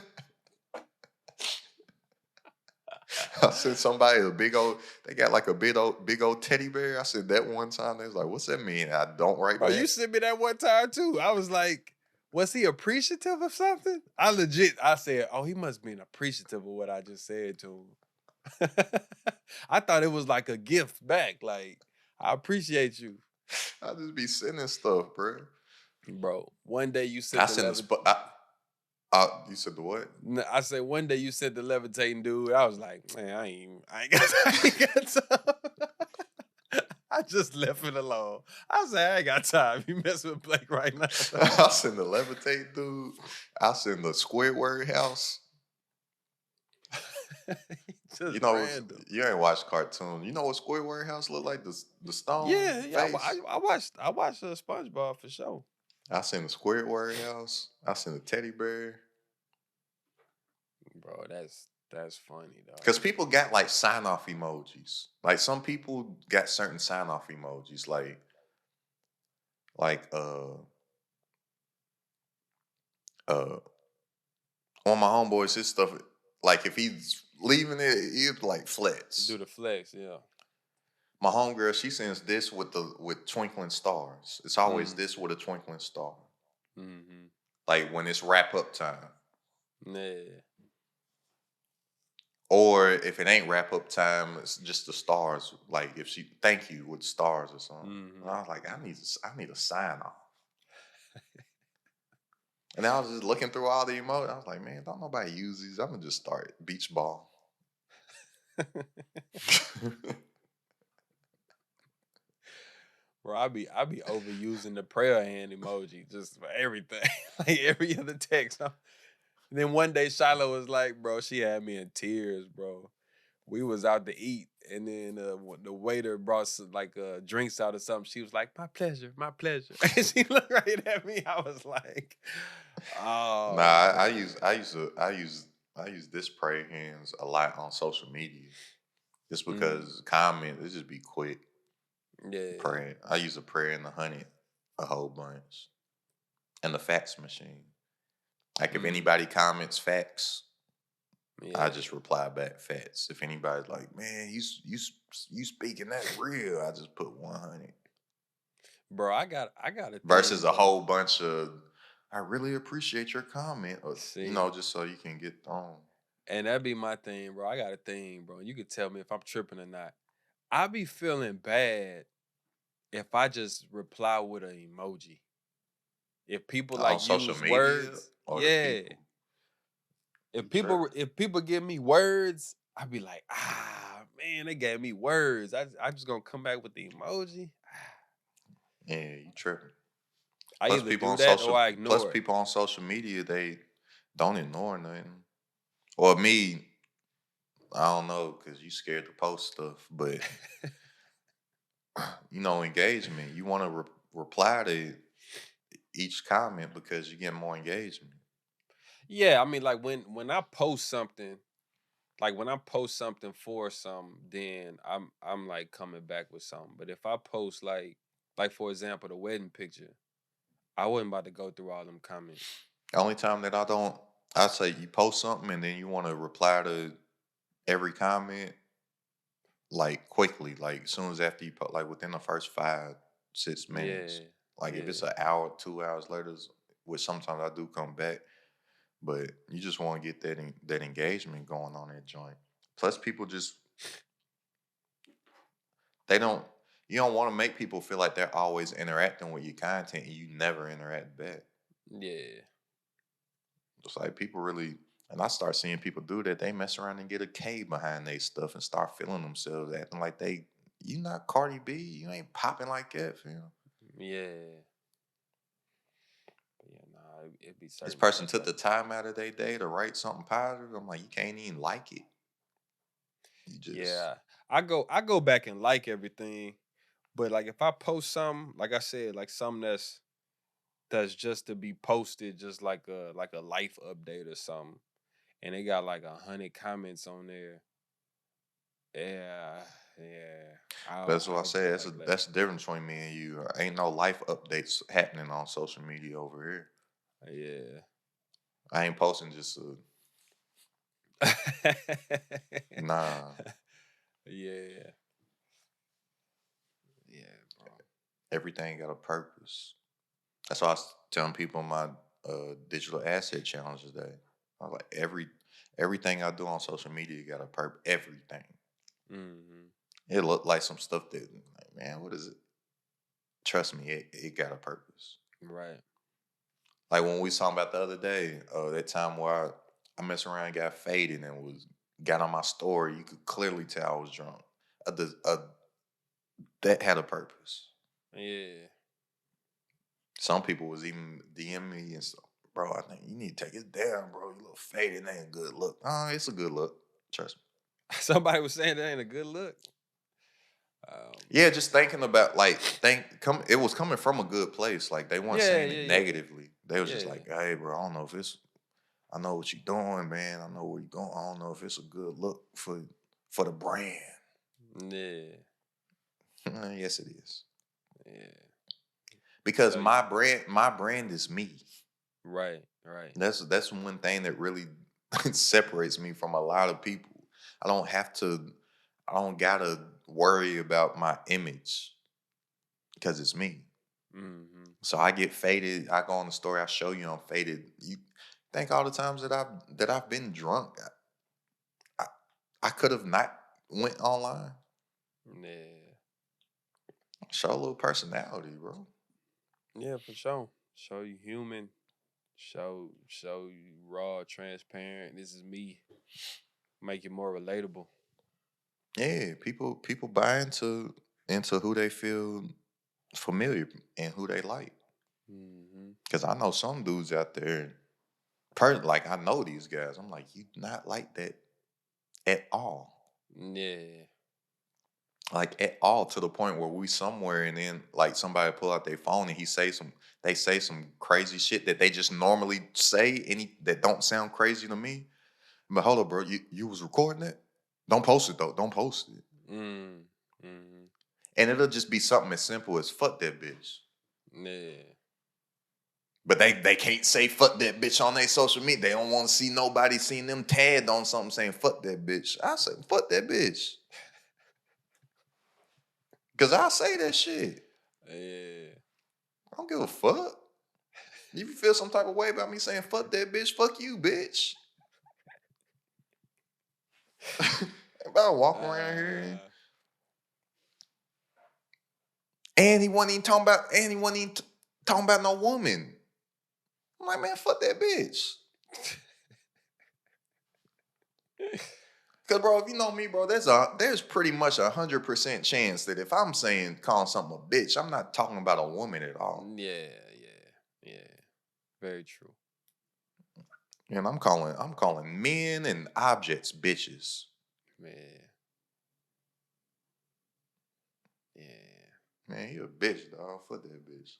I sent somebody a big old. They got like a big old teddy bear. I said that one time. They was like, "What's that mean?" I don't write Oh, back. you sent me that one time too. I was like, was he appreciative of something? I said, oh, he must be appreciative of what I just said to him. I thought it was like a gift back. Like, I appreciate you. I just be sending stuff, bro. Bro, one day you I sent the send the levitating. You said the what? I said one day you sent the levitating dude. I was like, man, I ain't got time. I just left it alone. I said, I ain't got time. You messing with Blake right now. I send the levitate dude. I send the Squidward house. Just You know, random. you ain't watched cartoon. You know what Squidward house look like? The stone Yeah. face. I watched SpongeBob for sure. I send the Squidward house. I send the teddy bear. Bro, that's funny though. Because people got like sign off emojis. Like some people got certain sign off emojis. Like uh on my homeboys, his stuff. Like if he's leaving it, he'd like flex. Do the flex, yeah. My homegirl, she sends this with twinkling stars. It's always Mm. this with a twinkling star. Mm-hmm. Like when it's wrap up time. Yeah. Or if it ain't wrap up time, it's just the stars. Like if she thank you with stars or something. Mm-hmm. And I was like, I need a sign off. And I was just looking through all the emojis. I was like, man, don't nobody use these. I'm gonna just start beach ball. Bro, I be overusing the prayer hand emoji just for everything. Like every other text. Then one day Shiloh was like, bro, she had me in tears, bro. We was out to eat, and then the waiter brought some, like drinks out or something. She was like, "My pleasure, my pleasure." And she looked right at me. I was like, Nah, "Oh, I use this pray hands a lot on social media. Just mm, because comment, it just be quick yeah, praying. I use a prayer in the honey a whole bunch. And the fax machine. Like if mm, anybody comments facts, I yeah, just reply back facts. If anybody's like, man, you speaking that real, I just put 100. bro." I got a Versus thing, a bro. whole bunch of I really appreciate your comment, or See, just so you can get thrown. and that be my thing, bro. I got a thing, bro. You can tell me if I'm tripping or not. I be feeling bad if I just reply with an emoji. If people On like social use media words, or the yeah. people. You If people give me words, I be like, man, they gave me words. I just gonna come back with the emoji. Yeah, you tripping. I either do that or I Plus ignore it. people on social media, they don't ignore nothing. Or me, I don't know, because you scared to post stuff, but engagement. You want to reply to each comment because you get more engagement. Yeah, I mean, like when I post something, like when I post something for something, then I'm like coming back with something. But if I post like for example the wedding picture, I wasn't about to go through all them comments. Only time that I say you post something and then you want to reply to every comment like quickly, like as soon as after you put like within the first 5, 6 minutes. Yeah, Like if it's yeah, an hour, 2 hours later, which sometimes I do come back, but you just want to get that engagement going on that joint. Plus, people just they don't. You don't want to make people feel like they're always interacting with your content and you never interact back. yeah. It's like people really, and I start seeing people do that. They mess around and get a K behind their stuff and start feeling themselves, acting like you not Cardi B, you ain't popping like that, fam. Yeah. But yeah, nah, it be This certain person stuff took like the time out of their day to write something positive. I'm like, you can't even like it. You just yeah. I go back and like everything, but like if I post something, like I said, like something that's just to be posted, just like a life update or something, and they got like 100 comments on there. Yeah, yeah. that's I what I don't say. feel like That's liking the difference between me and you. Ain't no life updates happening on social media over here. it. I ain't posting just Yeah. nah. Yeah. Yeah, bro. Everything got a purpose. That's why I was telling people in my digital asset challenge today. I was like, everything I do on social media got a purpose. Everything. Hmm. It looked like some stuff that, like, man, what is it? Trust me, it got a purpose. Right. Like when we was talking about the other day, that time where I messed around and got faded and got on my story, you could clearly tell I was drunk. That had a purpose. Yeah. Some people was even DM me and stuff. Bro, I think you need to take it down, bro. You look faded. It ain't a good look. Oh, it's a good look. Trust me. Somebody was saying that ain't a good look. Oh Yeah, man. just thinking about like it was coming from a good place. Like they weren't Yeah, saying yeah, it yeah. negatively. They was just Yeah. like, hey bro, I don't know if it's I know what you're doing, man. I know where you're going. I don't know if it's a good look for the brand. Yeah. Yes, it is. Yeah. Because So my brand is me. right, right. That's one thing that really separates me from a lot of people. I don't have to I don't gotta worry about my image because it's me. Hmm. So I get faded. I go on the story. I show you I'm faded. You think all the times that I've been drunk, I, I could have not went online. Yeah. Show a little personality, bro. Yeah, for sure. Show you human. Show you raw, transparent. This is me. Make it more relatable. Yeah, people buy into who they feel familiar and who they like. Hmm. Because I know some dudes out there, like I know these guys. I'm like, you not like that at all. Yeah. Like at all, to the point where we somewhere and then like somebody pull out their phone and they say some crazy shit that they just normally say that don't sound crazy to me. But hold up, bro, you was recording that? Don't post it though. Don't post it. Mm. Hmm. And it'll just be something as simple as fuck that bitch. Yeah. But they can't say fuck that bitch on their social media. They don't want to see nobody seeing them tagged on something saying fuck that bitch. I say fuck that bitch. Cause I say that shit. Yeah. I don't give a fuck. If you feel some type of way about me saying fuck that bitch, fuck you, bitch. About to walk around here Uh, and he wasn't even talking about no woman. I'm like, man, fuck that bitch. Cause bro, if you know me, bro, there's pretty much 100% chance that if I'm saying calling something a bitch, I'm not talking about a woman at all. yeah, yeah, yeah. Very true. And I'm calling men and objects bitches. Man. Yeah. Man, you a bitch, dog. Fuck that bitch.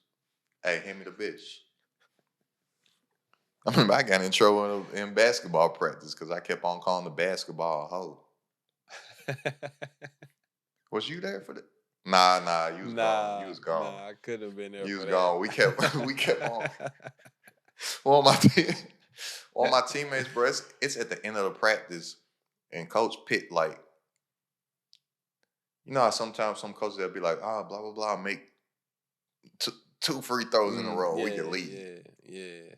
Hey, hand me the bitch. I remember I got in trouble in basketball practice because I kept on calling the basketball a hoe. Was you there for that? Nah, you was gone. You was gone. I could have been there You for was that. gone. We kept on. Well, my teammates, bro, it's at the end of the practice, and Coach Pitt, like, you know how sometimes some coaches they'll be like, blah blah blah, make two free throws in a row, we can leave. Yeah.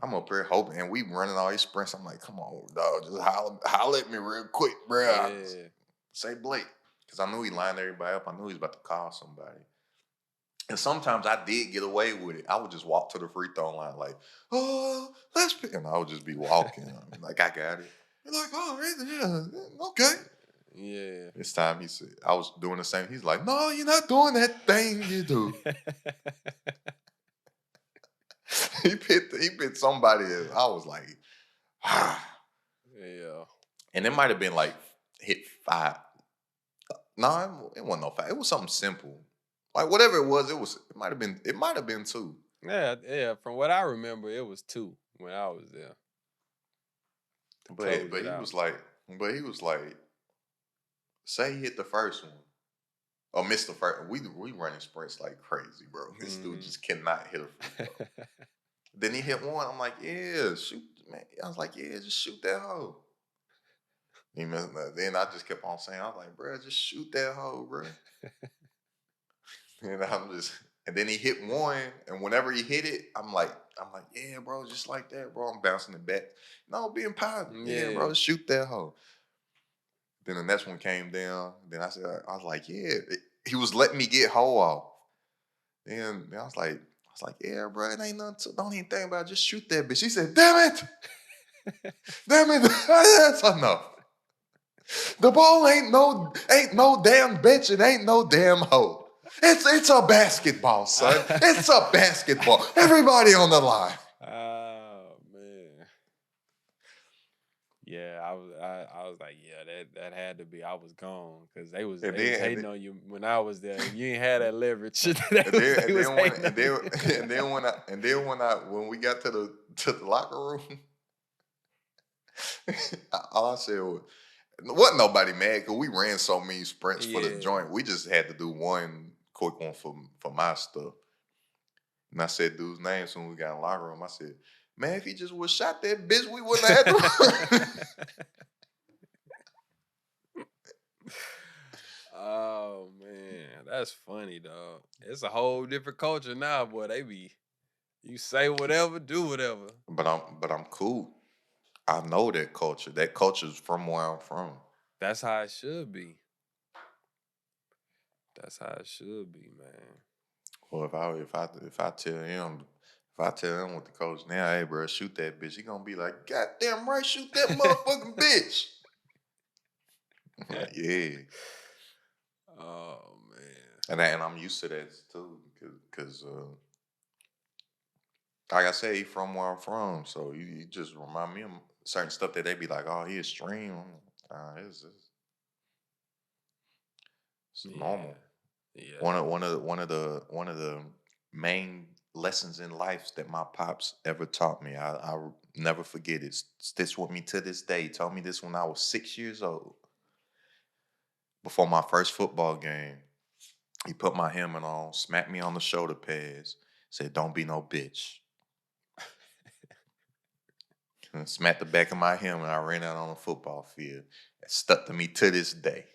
I'm up here hoping, and we running all these sprints. I'm like, come on, dog, just holler at me real quick, bro. Yeah. Say Blake, because I knew he lined everybody up. I knew he was about to call somebody. And sometimes I did get away with it. I would just walk to the free throw line like, let's pick. And I would just be walking. Like, I got it. You're like, yeah, okay. Yeah. This time he said, I was doing the same. He's like, no, you're not doing that thing you do. he picked somebody else. I was like, Yeah. And it might have been like hit 5. No, it wasn't no 5. It was something simple. Like whatever it was, it might have been 2. Yeah. From what I remember, it was 2 when I was there. But he was like, say he hit the first one or missed the first. We running sprints like crazy, bro. This dude just cannot hit a free throw. Then he hit one. I'm like, yeah, shoot, man. I was like, yeah, just shoot that hoe. Then I just kept on saying, I was like, bro, just shoot that hoe, bro. And then he hit one, and whenever he hit it, I'm like, yeah, bro, just like that, bro. I'm bouncing it back. No, being positive. Yeah, bro, shoot that hoe. Then the next one came down. Then I was like, yeah. He was letting me get hoe off. Then I was like, yeah, bro, it ain't nothing. Don't even think about it. Just shoot that bitch. He said, damn it. That's enough. The ball ain't no damn bitch. It ain't no damn hoe. It's a basketball, son. It's a basketball. Everybody on the line. Oh man. Yeah, I was like, yeah, that had to be. I was gone because they was hating on you when I was there. You ain't had that leverage. When we got to the locker room, all I said wasn't nobody mad because we ran so many sprints for the joint. We just had to do one quick one for my stuff. And I said dude's name when we got in the locker room. I said, man, if he just would shot that bitch, we wouldn't have had to. Oh man, that's funny, dog. It's a whole different culture now, boy. You say whatever, do whatever. But I'm cool. I know that culture. That culture's from where I'm from. That's how it should be. That's how it should be, man. Well, if I tell him with the coach now, hey bro, shoot that bitch, he gonna be like, goddamn right, shoot that motherfucking bitch. I'm like, yeah. Oh man. And I'm used to that too, because like I say, he from where I'm from, so you just remind me of certain stuff that they be like, oh, he extreme. It's normal. Yeah. One of the main lessons in life that my pops ever taught me, I never forget it. Sticks with me to this day. He told me this when I was 6 years old. Before my first football game, he put my helmet on, smacked me on the shoulder pads, said, don't be no bitch. And smacked the back of my helmet. I ran out on the football field. It stuck to me to this day.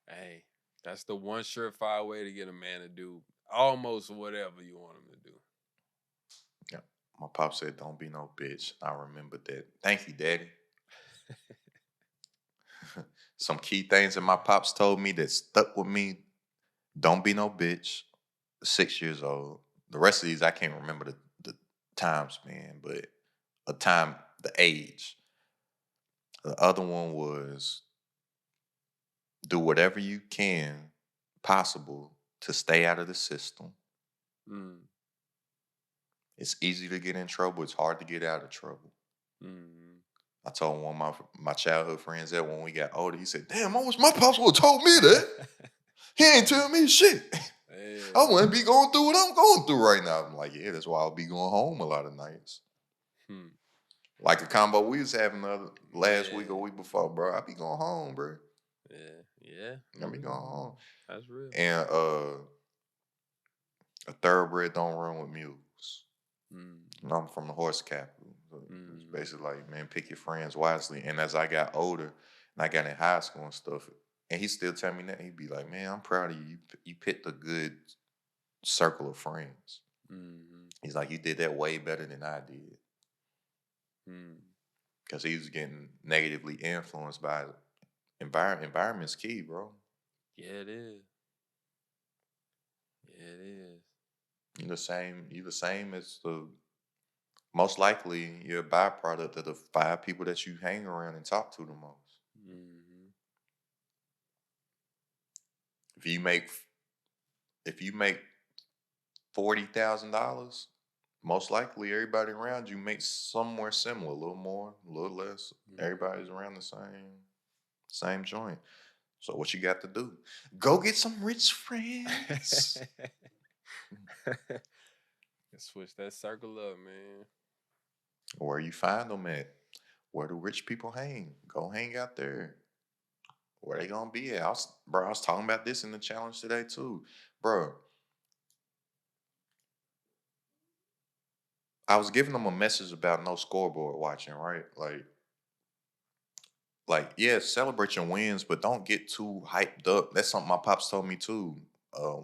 Hey, that's the one surefire way to get a man to do almost whatever you want him to do. Yeah. My pop said, don't be no bitch. I remembered that. Thank you, Daddy. Some key things that my pops told me that stuck with me. Don't be no bitch. 6 years old. The rest of these, I can't remember the times, man, but the age. The other one was do whatever you can possible to stay out of the system. It's easy to get in trouble. It's hard to get out of trouble. I told one of my childhood friends that when we got older, he said, damn, I wish my pops would have told me that. He ain't telling me shit. Yeah. I wouldn't be going through what I'm going through right now. I'm like, yeah, that's why I'll be going home a lot of nights. Like a combo we was having last week or Yeah. week before, bro. I be going home, bro. Yeah. I be going home. That's real. And a thoroughbred don't run with mules. And I'm from the horse capital. So it's basically like, man, pick your friends wisely. And as I got older and I got in high school and stuff, and he still tell me that, he'd be like, man, I'm proud of you. You picked a good circle of friends. He's like, you did that way better than I did. Because he was getting negatively influenced by environment's key, bro. Yeah, it is. Yeah, it is. You're the same as the most likely you're a byproduct of the 5 people that you hang around and talk to the most. If you make $40,000, most likely everybody around you makes somewhere similar, a little more, a little less. Everybody's around the same joint. So what you got to do? Go get some rich friends. Switch that circle up, man. Where you find them at? Where do rich people hang? Go hang out there. Where they gonna be at? I was talking about this in the challenge today too, bro. I was giving them a message about no scoreboard watching, right? Yeah, celebrate your wins, but don't get too hyped up. That's something my pops told me too.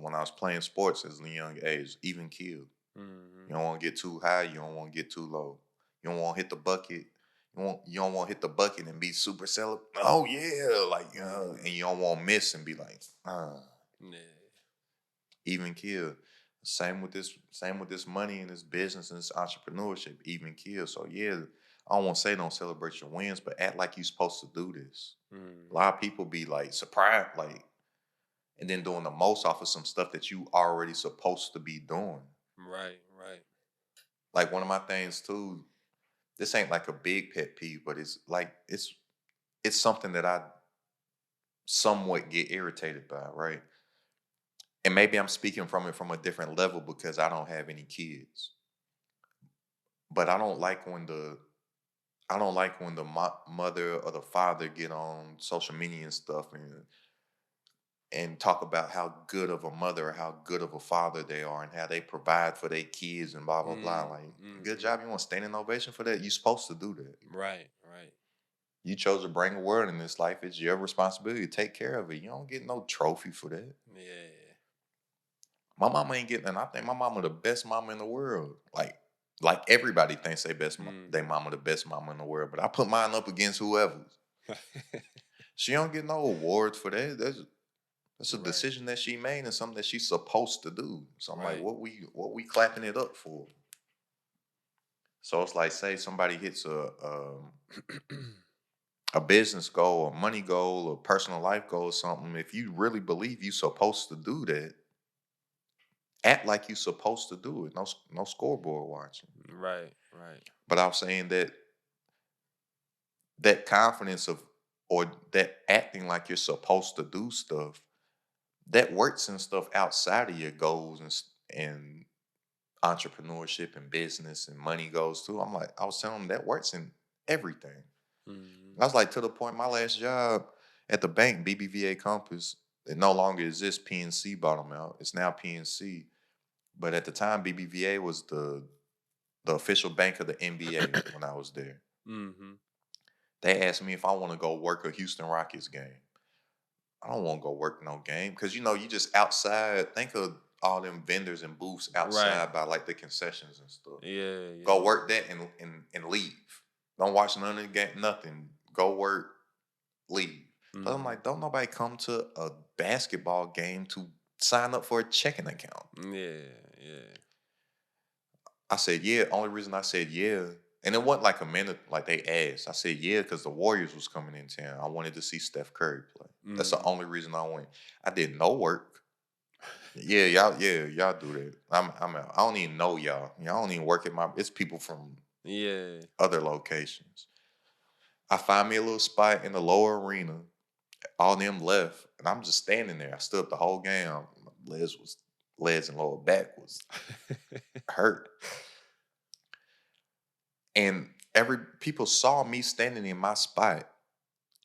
When I was playing sports as a young age, even killed. You don't want to get too high. You don't want to get too low. You don't want to hit the bucket. You don't want to hit the bucket and be super Oh yeah, and you don't want to miss and be like, Yeah. even kill. Same with this money and this business and this entrepreneurship, even kill. So yeah, I don't want to say don't celebrate your wins, but act like you're supposed to do this. A lot of people be like surprised, like, and then doing the most off of some stuff that you already supposed to be doing. Right. Like one of my things too, this ain't like a big pet peeve, but it's like it's something that I somewhat get irritated by, right? And maybe I'm speaking from it from a different level because I don't have any kids. But I don't like when the mother or the father get on social media and stuff and talk about how good of a mother or how good of a father they are and how they provide for their kids and blah blah blah. Like, good job. You want standing ovation for that? You're supposed to do that. Right. You chose to bring a word in this life. It's your responsibility to take care of it. You don't get no trophy for that. Yeah. My mama ain't getting, and I think my mama the best mama in the world. Like everybody thinks they mama the best mama in the world, but I put mine up against whoever. She don't get no awards for that. That's a Right. decision that she made and something that she's supposed to do. So I'm like, Right. what we clapping it up for? So it's like, say somebody hits a business goal, a money goal, a personal life goal, or something. If you really believe you're supposed to do that, act like you're supposed to do it. No scoreboard watching. Right. But I was saying that confidence of or that acting like you're supposed to do stuff that works in stuff outside of your goals and entrepreneurship and business and money goals too. I was telling them that works in everything. I was like, to the point, my last job at the bank, BBVA Compass, it no longer exists. PNC bought them out. It's now PNC. But at the time, BBVA was the official bank of the NBA when I was there. They asked me if I want to go work a Houston Rockets game. I don't want to go work no game because you just outside. Think of all them vendors and booths outside by like the concessions and stuff. Yeah. Go work that and leave. Don't watch none of the game, nothing. Go work, leave. So I'm like, don't nobody come to a basketball game to sign up for a checking account. Yeah. I said, yeah. Only reason I said yeah, and it wasn't like a minute like they asked. I said yeah because the Warriors was coming in town. I wanted to see Steph Curry play. That's the only reason I went. I did no work. Yeah, y'all do that. I'm out. I don't even know y'all. Y'all don't even work at my. It's people from other locations. I find me a little spot in the lower arena. All them left, and I'm just standing there. I stood up the whole game. My legs and lower back was hurt. And people saw me standing in my spot.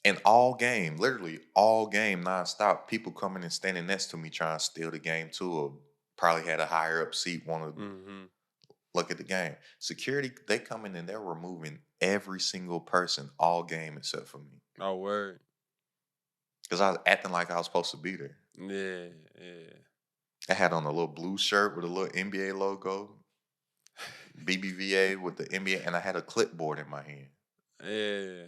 And all game, literally all game, nonstop, people coming and standing next to me trying to steal the game too, or probably had a higher up seat, want to Mm-hmm. look at the game. Security, they coming and they're removing every single person all game except for me. Oh, word. Because I was acting like I was supposed to be there. Yeah, yeah. I had on a little blue shirt with a little NBA logo, BBVA with the NBA, and I had a clipboard in my hand. Yeah.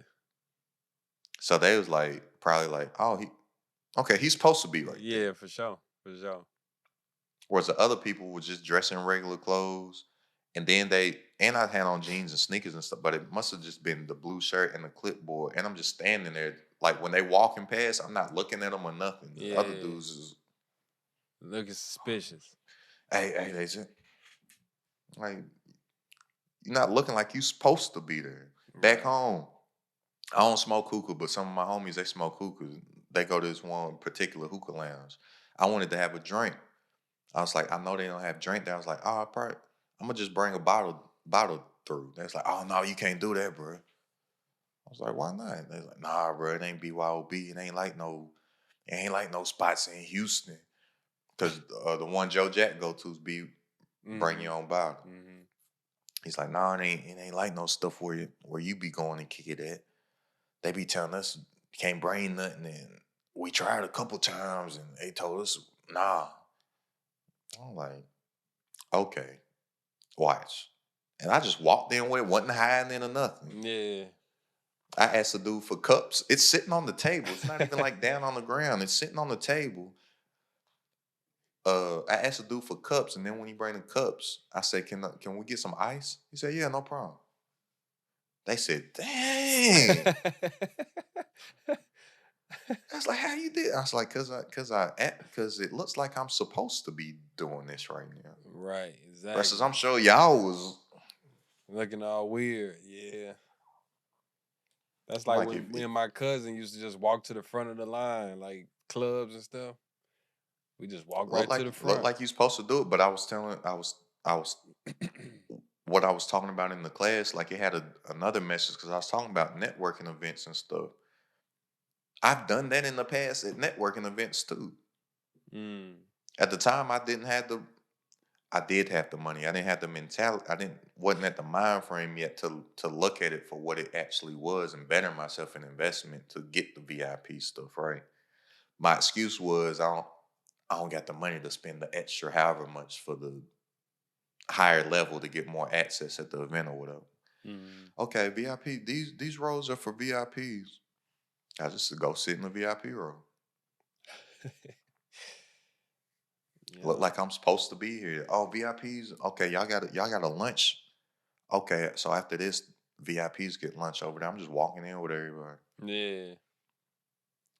So they was like, probably like, oh, okay, he's supposed to be right there. Yeah, for sure. For sure. Whereas the other people were just dressed in regular clothes. And then I had on jeans and sneakers and stuff, but it must have just been the blue shirt and the clipboard. And I'm just standing there. Like when they walking past, I'm not looking at them or nothing. The other Yeah. dudes is, Looking suspicious. hey, they said, like, you're not looking like you supposed to be there. Back Right. home, I don't smoke hookah, but some of my homies, they smoke hookah. They go to this one particular hookah lounge. I wanted to have a drink. I was like, I know they don't have drink there. I was like, oh, probably, I'm gonna just bring a bottle through. They was like, oh no, you can't do that, bro. I was like, why not? They was like, nah, bro, it ain't BYOB. It ain't like no spots in Houston. Cause the one Joe Jack go to's be bring Mm-hmm. your own bottle. Mm-hmm. He's like, nah, it ain't like no stuff where you be going and kick it at. They be telling us you can't bring nothing, and we tried a couple times, and they told us nah. I'm like, okay, watch. And I just walked in with it, wasn't hiding in or nothing. Yeah. I asked the dude for cups. It's sitting on the table. It's not even like down on the ground. It's sitting on the table. I asked the dude for cups, and then when he bring the cups, I said, can we get some ice? He said, yeah, no problem. They said, dang. I was like, how you did? I was like, cause it looks like I'm supposed to be doing this right now. Right, Versus exactly. I'm sure y'all was Looking all weird. Yeah. That's like like when if me and my cousin used to just walk to the front of the line, like clubs and stuff. We just walk right to the look front. like you supposed to do it, but I was what I was talking about in the class, like it had another message because I was talking about networking events and stuff. I've done that in the past at networking events too. Mm. At the time, I did have the money. I didn't have the mentality. Wasn't at the mind frame yet to look at it for what it actually was and better myself in investment to get the VIP stuff right. My excuse was I don't got the money to spend the extra however much for the higher level to get more access at the event or whatever. Mm. Okay, VIP. These rows are for VIPs. I just go sit in the VIP row. Look Yeah. like I'm supposed to be here. Oh, VIPs. Okay, y'all got a lunch. Okay, so after this, VIPs get lunch over there. I'm just walking in with everybody. Yeah.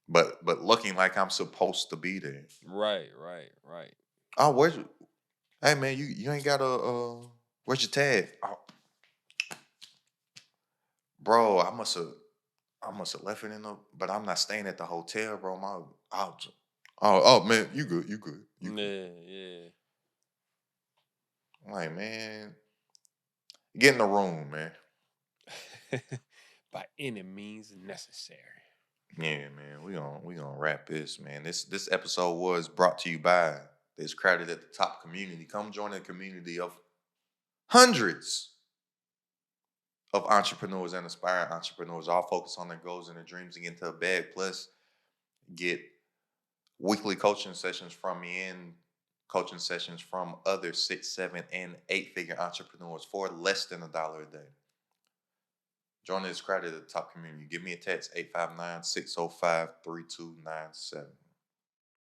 But looking like I'm supposed to be there. Right, right, right. Oh, hey man, you ain't got where's your tag? Oh, bro, I must have left it in the, but I'm not staying at the hotel, bro. Oh man, you good. Yeah, yeah. I'm like, man, get in the room, man. By any means necessary. Yeah, man, we gonna wrap this, man. This episode was brought to you by this crowded at the top community. Come join a community of hundreds of entrepreneurs and aspiring entrepreneurs, all focused on their goals and their dreams and get into a bag. Plus, get weekly coaching sessions from me and coaching sessions from other 6, 7, and 8-figure entrepreneurs for less than $1 a day. Join this crowded at the top community. Give me a text 859-605-3297.